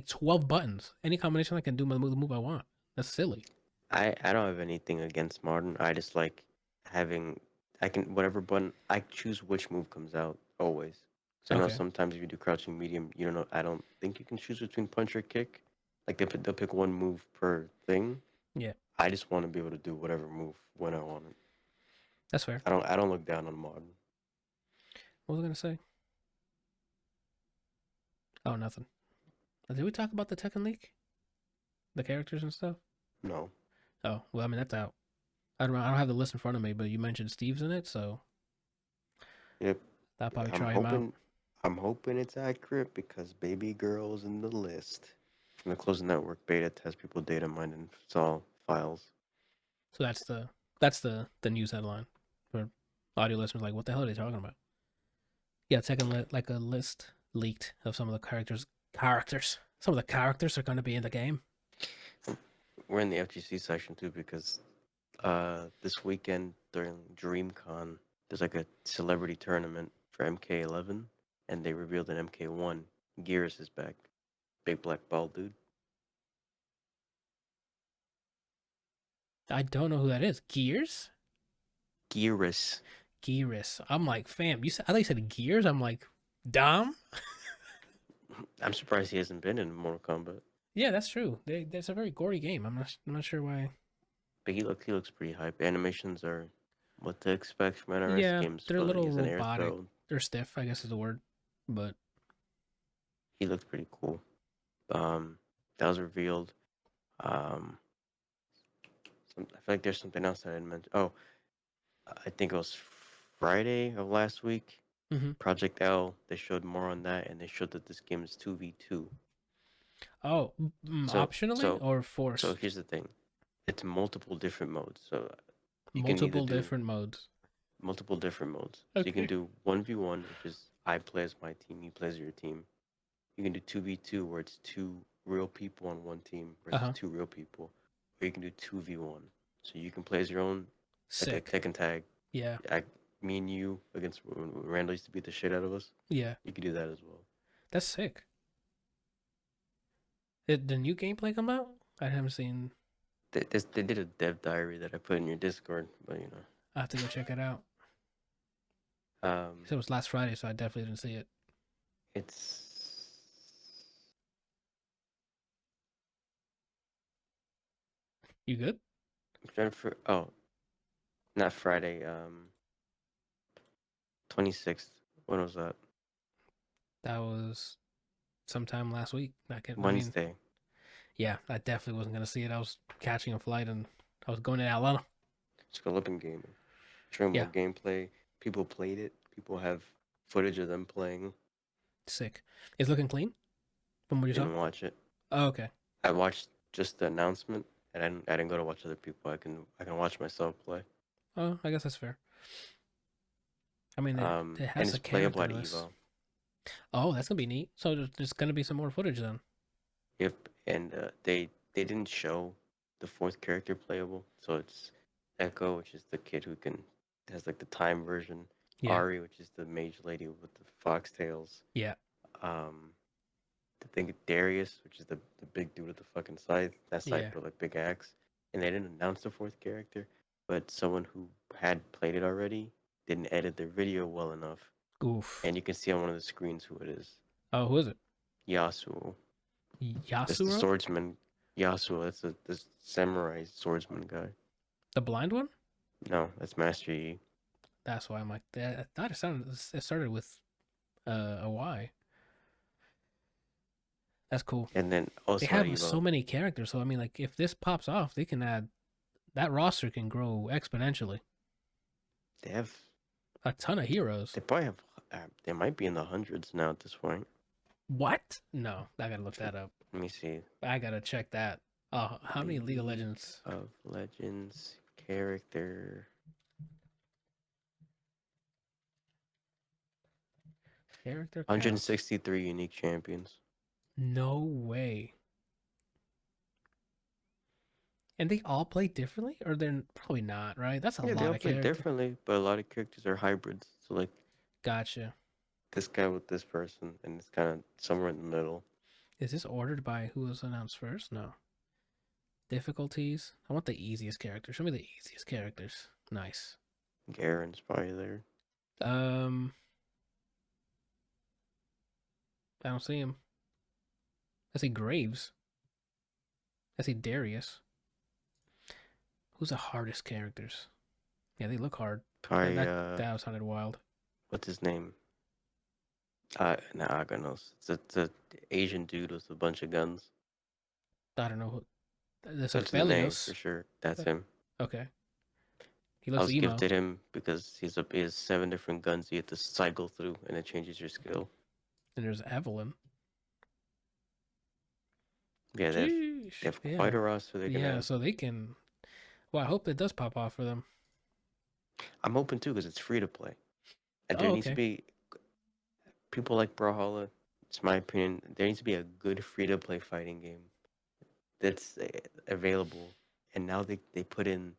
12 buttons. Any combination I can do the move I want. That's silly. I don't have anything against modern. I just like having I can whatever button I choose which move comes out always. So I know Okay. sometimes if you do crouching medium, you don't know. I don't think you can choose between punch or kick. Like they'll pick one move per thing. Yeah. I just want to be able to do whatever move when I want it. That's fair. I don't look down on modern. What was I gonna say? Oh, nothing. Did we talk about the Tekken League? The characters and stuff? No. Oh, well, I mean that's out. I don't know. I don't have the list in front of me, but you mentioned Steve's in it, so Yep. I'll probably I'm try him out. hoping I'm hoping it's accurate because Baby Girl's in the list. From the closed network beta test, people data mined and saw files. So that's the news headline for audio listeners. Like, what the hell are they talking about? Yeah, second like a list leaked of some of the characters. Some of the characters are going to be in the game. We're in the FGC section too because this weekend during DreamCon, there's like a celebrity tournament for MK11, and they revealed an MK1. Gears is back. Big black bald dude. I don't know who that is. Gears. Gearus. Gearus. I'm like, fam. I thought you said Gears. I'm like, Dom. I'm surprised he hasn't been in Mortal Kombat. Yeah, that's true. There's a very gory game. I'm not sure why. But he looks pretty hype. Animations are what to expect from NRS Yeah, games. they're a But little he's an air robotic. throw. They're stiff, I guess is the word. But He looked pretty cool. That was revealed. Um, I feel like there's something else that I didn't mention. Oh, I think it was Friday of last week. Mhm. Project L. They showed more on that, and they showed that this game is 2v2. oh, So optionally so or so forced? here's the thing. It's multiple different modes. So you can either Multiple do different modes. multiple different modes. So you can Okay. do 1v1, which is I play as my team, you play as your team. You can do 2v2, where it's two real people on one team versus Uh-huh. two real people. Or you can do 2v1. So you can play as your own, like Sick. Tekken Tag. Yeah. Me and you against when Randall used to beat the shit out of us. Yeah. You can do that as well. That's sick. Did the new gameplay come out? I haven't seen. They did a dev diary that I put in your Discord, but you I have to go check it out. know, You said it was last Friday, so I definitely didn't see it. it's You good? I'm trying for not Friday, 26th. When was that? That was sometime last week. Wednesday. Yeah, I definitely wasn't gonna see it. I was catching a flight and I was going to Atlanta. Just go up in gaming. Showing more Yeah, gameplay. People played it. People have footage of them playing. sick. It's looking clean from what you saw. Didn't watch it. Oh, okay. I watched just the announcement, and I didn't go to watch other people. I can watch myself play. Oh, I guess that's fair. I mean, it And has it's a playable character at list. Evo. Oh, that's gonna be neat. So there's gonna be some more footage then. Yep. And they didn't show the fourth character playable, so it's Echo, which is the kid who has like the time version. Yeah, Ari, which is the mage lady with the foxtails. yeah, Um, I think Darius, which is the big dude with the fucking scythe. That scythe yeah. with like big axe. And they didn't announce the fourth character, but someone who had played it already didn't edit their video well enough, Oof. and you can see on one of the screens who it is. Oh, who is it? Yasuo. That's the Yasura, swordsman. Yasuo. That's the samurai swordsman guy. the blind one. No, that's Master Yi. That's why I'm like that. I thought it started with a Y. That's cool. And then They also at have so Evo, many characters, so I mean, like if this pops off, they can add that roster can grow exponentially. they have A ton of heroes. they probably have they might be in the hundreds now at this point. What? No, I gotta look that up. Let me see. I gotta check that. Oh, how many League of Legends? of Legends character. Character count. 163 unique champions. No way. And they all play differently, or they're probably not, right? That's a Yeah, they lot all of play characters. differently, but a lot of characters are hybrids. So like Gotcha. this guy with this person, and it's kind of somewhere in the middle. Is this ordered by who was announced first? No. Difficulties. I want the easiest characters. Show me the easiest characters. Nice. Garen's probably there. I don't see him. I see Graves. I see Darius. Who's the hardest characters? Yeah, they look hard. Probably That sounded wild. what's his name? Aganos. It's a Asian dude with a bunch of guns. I don't know who. This is That's the name Felios. for sure. That's him. Okay. He I looks was emo. gifted him because he has 7 different guns you have to cycle through, and it changes your skill. And there's Evelyn. Yeah, they Jeez. have Yeah. quite a roster they can Yeah, add. so they can. Well, I hope it does pop off for them. I'm hoping too because it's free to play. And there Oh, needs to okay. be people like Brawlhalla. It's my opinion. There needs to be a good free to play fighting game that's available. And now they put in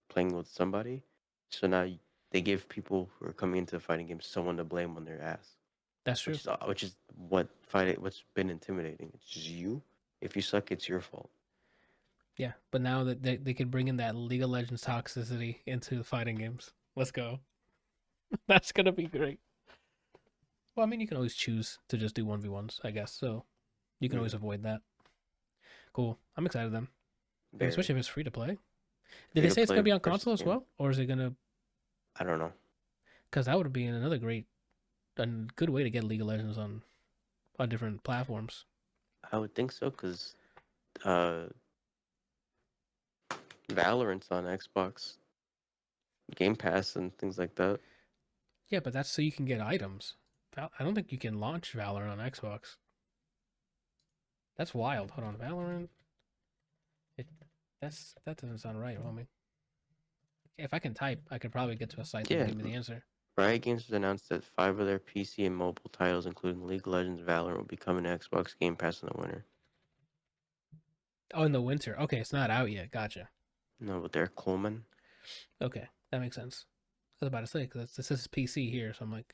playing with somebody. So now they give people who are coming into the fighting game someone to blame on their ass, That's true. which is what's been intimidating. It's just you. If you suck, it's your fault. Yeah, but now that they could bring in that League of Legends toxicity into the fighting games. Let's go. That's gonna be great. Well, I mean, you can always choose to just do 1v1s, I guess. So you can always Mm, avoid that. Cool. I'm excited then. And very especially if it's free to play. Did free they to say it's gonna play be on versus console as game. well, or is it gonna? I don't know. Because that would be another great, a good way to get League of Legends on different platforms. I would think so because uh, Valorant's on Xbox, Game Pass, and things like that. Yeah, but that's so you can get items. I don't think you can launch Valorant on Xbox. That's wild. Hold on, Valorant. It that doesn't sound right, homie. If I can type, I could probably get to a site that will Yeah, give me the answer. Riot Games has announced that 5 of their PC and mobile titles, including League of Legends, Valorant, will be coming to Xbox Game Pass in the winter. Oh, in the winter. Okay, it's not out yet. Gotcha. No, but they're Coleman. Okay, that makes sense. I was about to say because this is PC here, so I'm like,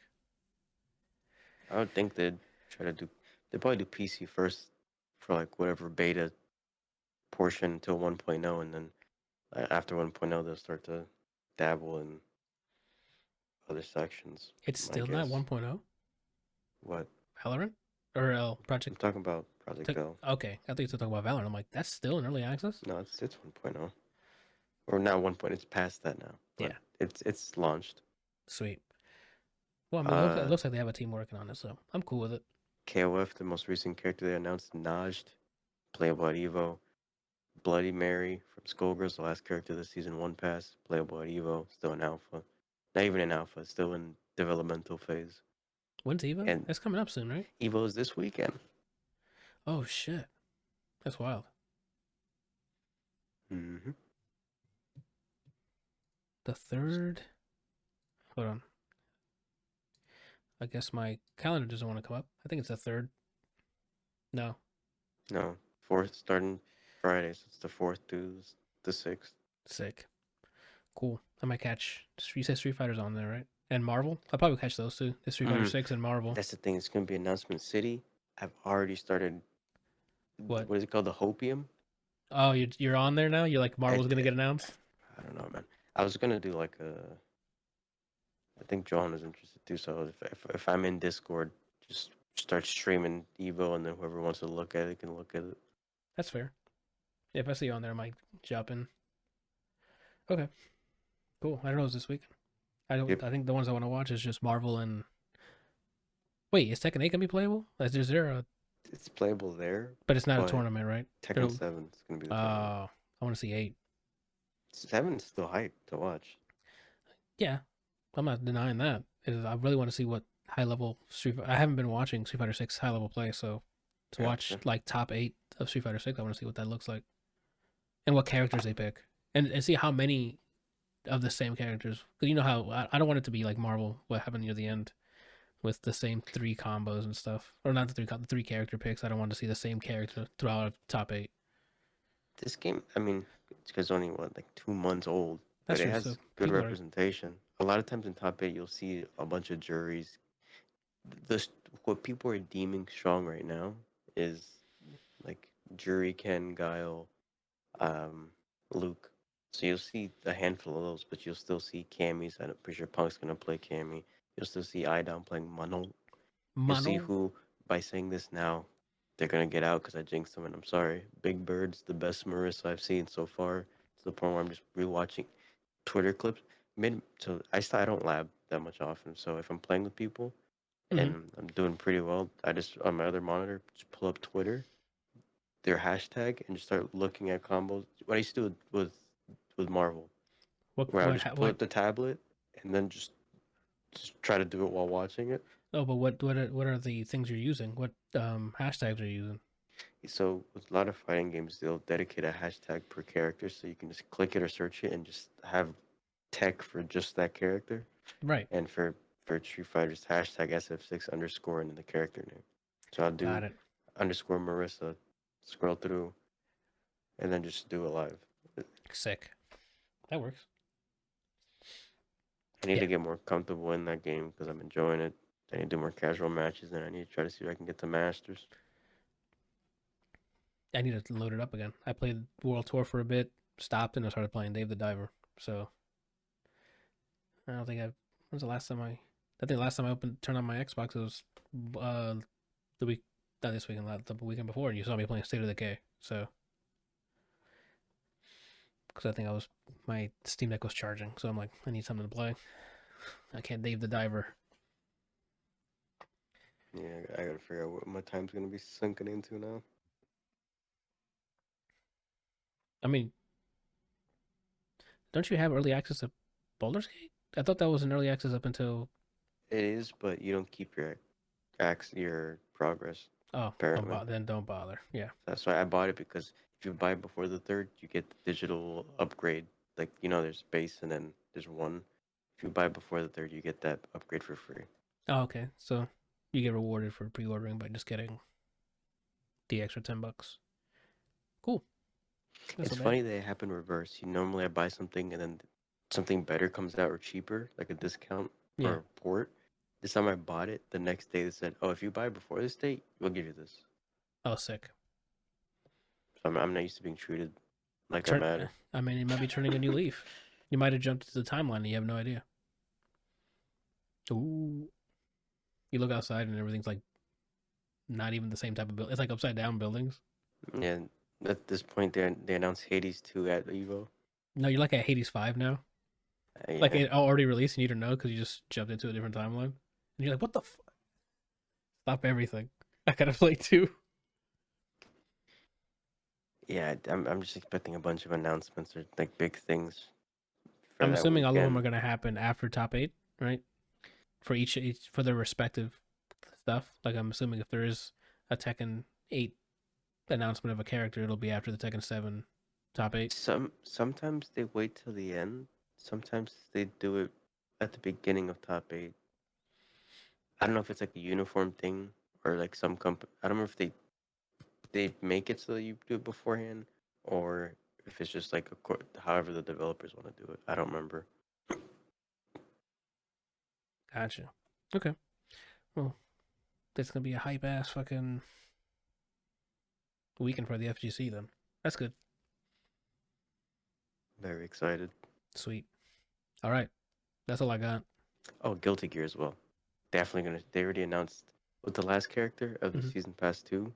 I would think they'd try to do. They'd probably do PC first for like whatever beta portion until 1.0, and then after 1.0, they'll start to dabble in other sections. it's My still not guess. 1.0 What? Valorant or I'm Project. talking about Project L. Okay, I think you're talking about Valorant. I'm like, that's still in early access. No, it's 1.0. Or not 1. It's past that now, but Yeah, it's launched. sweet. Well, I mean, it Uh, looks like they have a team working on it, so I'm cool with it. KOF, the most recent character they announced, Najd, playable at Evo. Bloody Mary from Skullgirls, the last character of the season 1 pass, playable at Evo, still in alpha. Not even in alpha, still in developmental phase. When's Evo? And It's coming up soon, right? Evo is this weekend. Oh shit, that's wild. Mm-hmm. The third. Hold on. I guess my calendar doesn't want to come up. I think it's the third. No. No, 4th starting Friday, so it's the 4th to the 6th. Sick. Cool. I might catch. You said Street Fighter's on there, right? And Marvel. I'll probably catch those two. The Street Fighter Mm, 6 and Marvel. that's the thing, it's going to be Announcement City. I've already started, What? what is it called, the Hopium? Oh, you're on there now. You're like I, Marvel's gonna get announced. I don't know, man. I was going to do like a, I think John is interested too, so if I'm in Discord, just start streaming Evo, and then whoever wants to look at it can look at it. That's fair. Yeah, if I see you on there, I might jump in. Okay. Cool. I don't know. It's this week. I don't. Yep. I think the ones I want to watch is just Marvel and. Wait, is Tekken 8 gonna be playable? Is there a? It's playable there, But it's not a but tournament, right? Tekken 7 is going to be the tournament. I want to see 8. 7 is still hype to watch. Yeah, I'm not denying that. I really want to see what high level I haven't been watching Street Fighter 6 high level play, so to watch Gotcha. like top 8 of Street Fighter 6, I want to see what that looks like and what characters they pick, and see how many of the same characters. Because you know how I don't want it to be like Marvel, what happened near the end with the same 3 combos and stuff, or not the 3 character picks. I don't want to see the same character throughout top 8. This game, I mean, it's because only what, like 2 months old, That's but it true. So has good people are representation. A lot of times in top 8, you'll see a bunch of juries. This what people are deeming strong right now is like Jury, Ken, Guile, um, Luke. So you'll see a handful of those, but you'll still see Cammy's. I'm pretty sure Punk's gonna play Cammy. You'll still see Idon playing Manon. You'll see Mano. who, by saying this now, they're gonna get out because I jinxed them, and I'm sorry. Big Bird's the best Marissa I've seen so far. To the point where I'm just rewatching Twitter clips. I don't lab that much often, so if I'm playing with people Mm-hmm. and I'm doing pretty well, I just on my other monitor just pull up Twitter, their hashtag, and just start looking at combos. What I used to do with Marvel, where I would just pull up the tablet and then just try to do it while watching it. Oh, but what are the things you're using? What hashtags are you using? So with a lot of fighting games, they'll dedicate a hashtag per character, so you can just click it or search it and just have tech for just that character. Right. And for Street Fighter, just hashtag SF6 underscore and then the character name. So I'll do Got it. underscore Marissa, scroll through, and then just do it live. Sick. That works. I need to get more comfortable in that game because I'm enjoying it. I need to do more casual matches, and I need to try to see if I can get to Masters. I need to load it up again. I played World Tour for a bit, stopped, and I started playing Dave the Diver. So I don't think I've. When's the last time I think the last time I turned on my Xbox, it was the week, not this weekend, the weekend before, and you saw me playing State of Decay. So because I think my Steam Deck was charging, so I'm like, I need something to play. I can't Dave the Diver. Yeah, I gotta figure out what my time's gonna be sunken into now. I mean, don't you have early access to Baldur's Gate? I thought that was an early access up until. It is, but you don't keep your progress. Oh, apparently. then don't bother. Yeah. That's why I bought it, because if you buy it before the 3rd, you get the digital upgrade. Like, there's base and then there's 1. If you buy it before the 3rd, you get that upgrade for free. Oh, okay. So you get rewarded for pre-ordering by just getting the extra $10. Cool. It's funny they happen reverse. Normally I buy something and then something better comes out or cheaper, like a discount or a port. This time I bought it, the next day they said, "Oh, if you buy before this date, we'll give you this." Oh, sick. So I'm not used to being treated like I matter. I mean, you might be turning a new leaf. You might have jumped to the timeline and you have no idea. Ooh. You look outside and everything's like not even the same type of building. It's like upside down buildings. Yeah, at this point they announced Hades 2 at Evo. No, you're like at Hades 5 now. Yeah. Like it already released and you don't know because you just jumped into a different timeline. And you're like, what the fuck? Stop everything. I gotta play 2. Yeah, I'm just expecting a bunch of announcements or like big things. I'm assuming all of them are gonna happen after top 8, right? For each for their respective stuff. Like I'm assuming if there is a Tekken 8 announcement of a character, it'll be after the Tekken 7 top 8. Sometimes they wait till the end. Sometimes they do it at the beginning of top 8. I don't know if it's like a uniform thing or like some company. I don't know if they make it so that you do it beforehand, or if it's just like however the developers want to do it. I don't remember. Gotcha. Okay. Well, that's gonna be a hype ass fucking weekend for the FGC then. That's good. Very excited. Sweet. All right. That's all I got. Oh, Guilty Gear as well. Definitely gonna. They already announced with the last character of the Season Pass 2.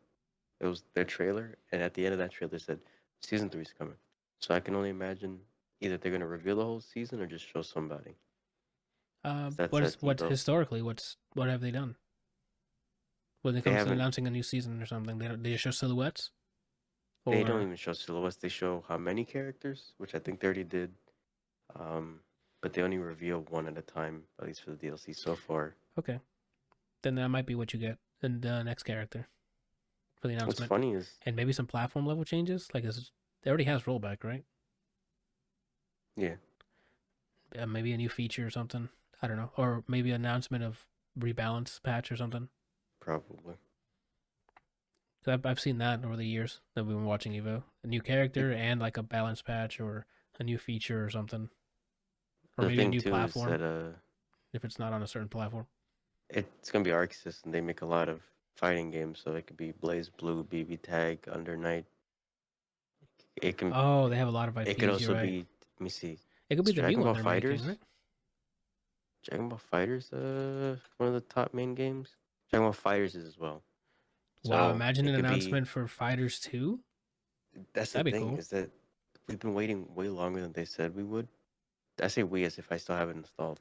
It was their trailer, and at the end of that trailer, they said Season 3 is coming. So I can only imagine either they're gonna reveal the whole season or just show somebody. What historically? What have they done? When it comes to announcing a new season or something, they just show silhouettes. They don't even show silhouettes. They show how many characters, which I think they already did. But they only reveal one at a time, at least for the DLC so far. Okay, then that might be what you get in the next character for the announcement. What's funny is, and maybe some platform level changes. Like it already has rollback, right? Yeah. Maybe a new feature or something. I don't know, or maybe an announcement of rebalance patch or something. Probably. So I've seen that over the years that we've been watching Evo. A new character and like a balance patch or a new feature or something. Or maybe a new platform. That, if it's not on a certain platform. It's going to be Arc System. They make a lot of fighting games, so it could be Blaze Blue, BB Tag, Under Night. It can. Oh, they have a lot of IPs. It could also be. Let me see. It could be the Dragon new Ball one Fighters. Making, right? Dragon Ball Fighters, one of the top main games. Dragon Ball Fighters is as well. Wow! So imagine an announcement for Fighters 2. That's the thing, is that we've been waiting way longer than they said we would. I say we as if I still have it installed.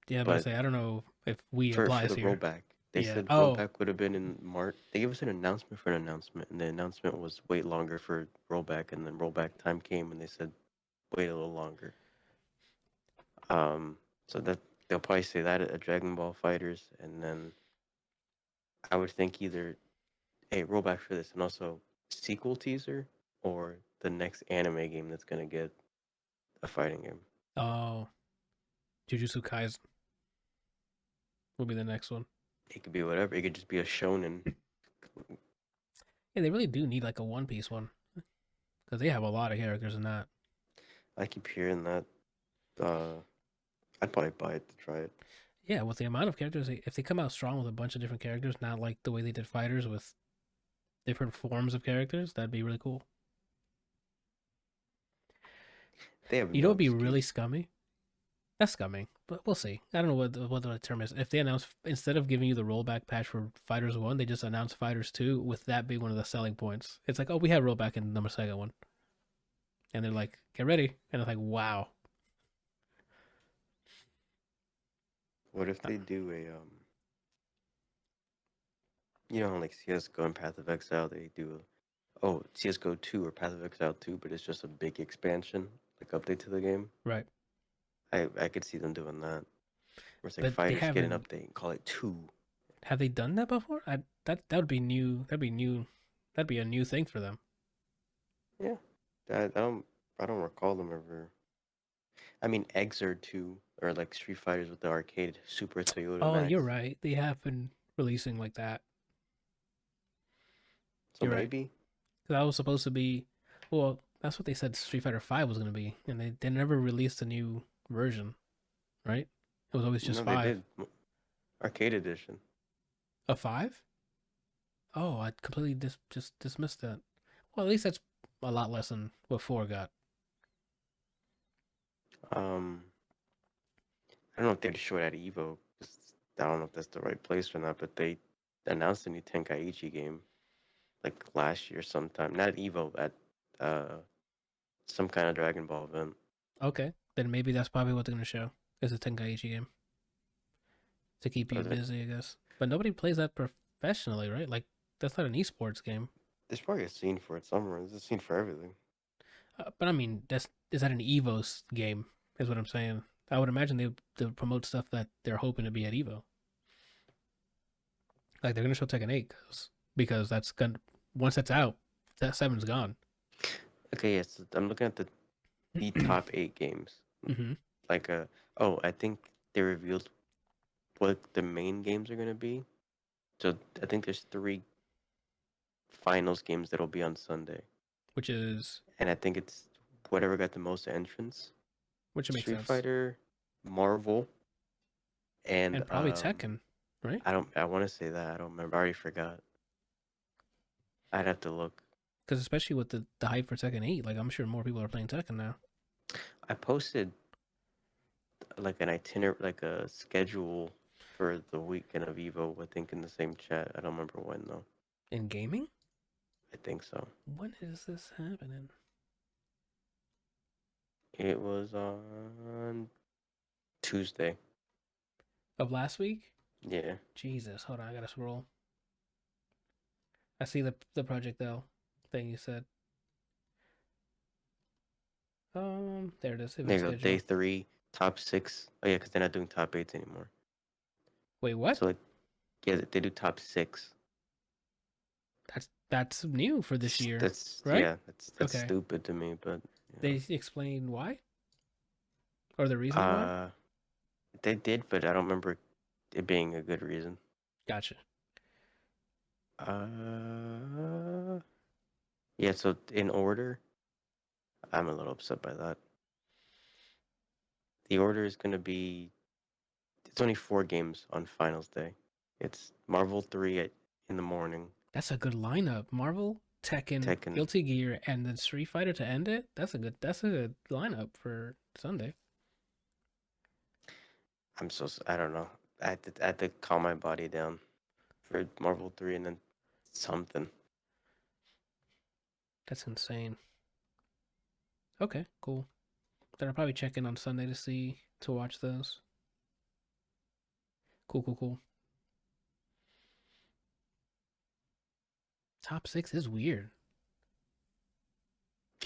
Yeah, but I don't know if we applies for the here. rollback. They said rollback would have been in March. They gave us an announcement for an announcement, and the announcement was wait longer for rollback, and then rollback time came, and they said wait a little longer. So that they'll probably say that at Dragon Ball Fighters, and then I would think either a rollback for this, and also sequel teaser, or the next anime game that's gonna get a fighting game. Oh, Jujutsu Kaisen will be the next one. It could be whatever. It could just be a shonen. Yeah, they really do need like a One Piece one because they have a lot of characters in that. I keep hearing that. I'd probably buy it to try it. Yeah, with the amount of characters, if they come out strong with a bunch of different characters, not like the way they did Fighters with different forms of characters, that'd be really cool. They have You know, no it'd be really excuse. scummy. That's scummy, but we'll see. I don't know what the term is. If they announce instead of giving you the rollback patch for Fighters 1, they just announce Fighters 2 with that being one of the selling points. It's like, oh, we have rollback in number second one, and they're like, get ready, and it's like, wow. What if they do a you know, like CS:GO and Path of Exile, they do CS:GO 2 or Path of Exile 2, but it's just a big expansion, like update to the game. Right. I could see them doing that. Where it's like But they fighters get an haven't. update and call it 2. Have they done that before? That would be new. That'd be new. That'd be a new thing for them. Yeah. I don't recall them ever. I mean, Exer 2 or like Street Fighters with the arcade Super Toyota Oh, Max. you're right. They have been releasing like that. So You're right. maybe. That was supposed to be. Well, that's what they said Street Fighter 5 was going to be, and they never released a new version, right? It was always just No, they 5. did. Arcade edition. A 5? Oh, I completely just dismissed that. Well, at least that's a lot less than what 4 got. Um, I don't know if they'd show it at Evo. I don't know if that's the right place or not, but they announced a new Tenkaichi game like last year sometime. Not at Evo, at some kind of Dragon Ball event. Okay, then maybe that's probably what they're going to show. Is a Tenkaichi game to keep you Or busy, I guess. But nobody plays that professionally, right? Like that's not an esports game. there's probably a scene for it somewhere. There's a scene for everything. But I mean, is that an Evo's game? Is what I'm saying. I would imagine they promote stuff that they're hoping to be at Evo. Like they're gonna show Tekken 8 because that's gonna once that's out, that 7's gone. Okay, yes, I'm looking at the top 8 games. Mm-hmm. Like I think they revealed what the main games are gonna be. So I think there's 3 finals games that'll be on Sunday, Which and I think it's whatever got the most entrants. makes Street sense. Fighter, Marvel, and Probably Tekken, right? I want to say that I don't remember. I already forgot. I'd have to look. Because especially with the hype for Tekken 8, like I'm sure more people are playing Tekken now. I posted like an itinerary, like a schedule for the weekend of Evo. I think in the same chat. I don't remember when though. In gaming? I think so. When is this happening? It was on Tuesday. Of last week? Yeah. Jesus, hold on, I gotta scroll. I see the Project L thing you said. There it is. There you go. Day 3, top 6. Oh yeah, because they're not doing top 8s anymore. Wait, what? So like, yeah, they do top 6. That's new for this year. That's right? Yeah. That's Okay. stupid to me, but They explain why? Or the reason why? They did, but I don't remember it being a good reason. Gotcha. Yeah, so in order, I'm a little upset by that. The order is going to be, it's only 4 games on finals day. It's Marvel 3 in the morning. That's a good lineup. Marvel, Tekken, Guilty Gear, and then Street Fighter to end it. That's a good lineup for Sunday. I don't know. I had to calm my body down for Marvel 3 and then something. That's insane. Okay, cool. Then I'll probably check in on Sunday to watch those. Cool. Top 6 is weird.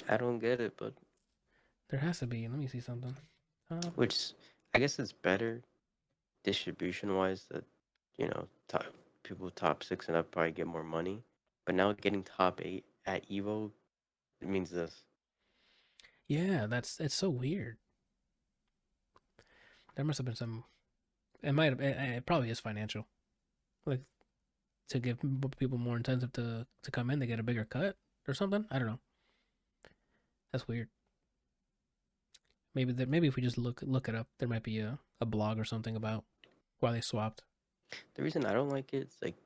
I don't get it, but There has to be. Let me see something. which I guess it's better distribution wise that top people top 6 and up probably get more money. But now getting top 8 at Evo, it means this. Yeah, it's so weird. There must have been some. It probably is financial, like to give people more incentive to come in, they get a bigger cut or something. I don't know. That's weird. Maybe if we just look it up, there might be a blog or something about why they swapped. The reason I don't like it, it's like,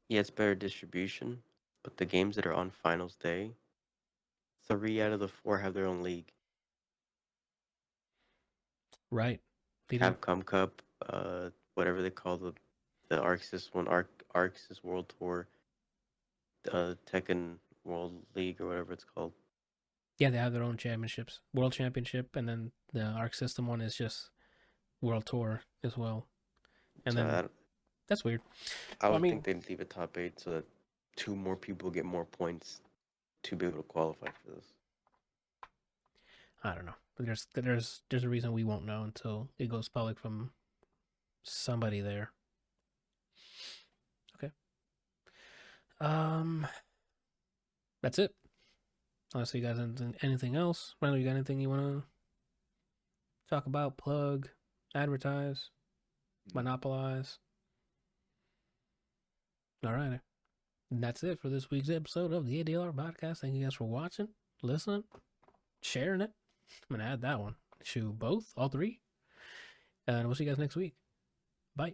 yeah, it's better distribution, but the games that are on finals day, 3 out of the 4 have their own league. Right. They do. Capcom Cup, whatever they call the Arxis one, Arxis World Tour, Tekken World League or whatever it's called. Yeah, they have their own championships, World Championship, and then the Arc System one is just World Tour as well. And So then that's weird. I would mean, think they'd leave it top 8 so that 2 more people get more points to be able to qualify for this. I don't know. But there's a reason we won't know until it goes public from somebody there. Okay. That's it. Unless you guys anything else. Randall, you got anything you want to talk about, plug, advertise, monopolize? All right. And that's it for this week's episode of the ADLR Podcast. Thank you guys for watching, listening, sharing it. I'm going to add that one. Shoot, both, all three. And we'll see you guys next week. Bye.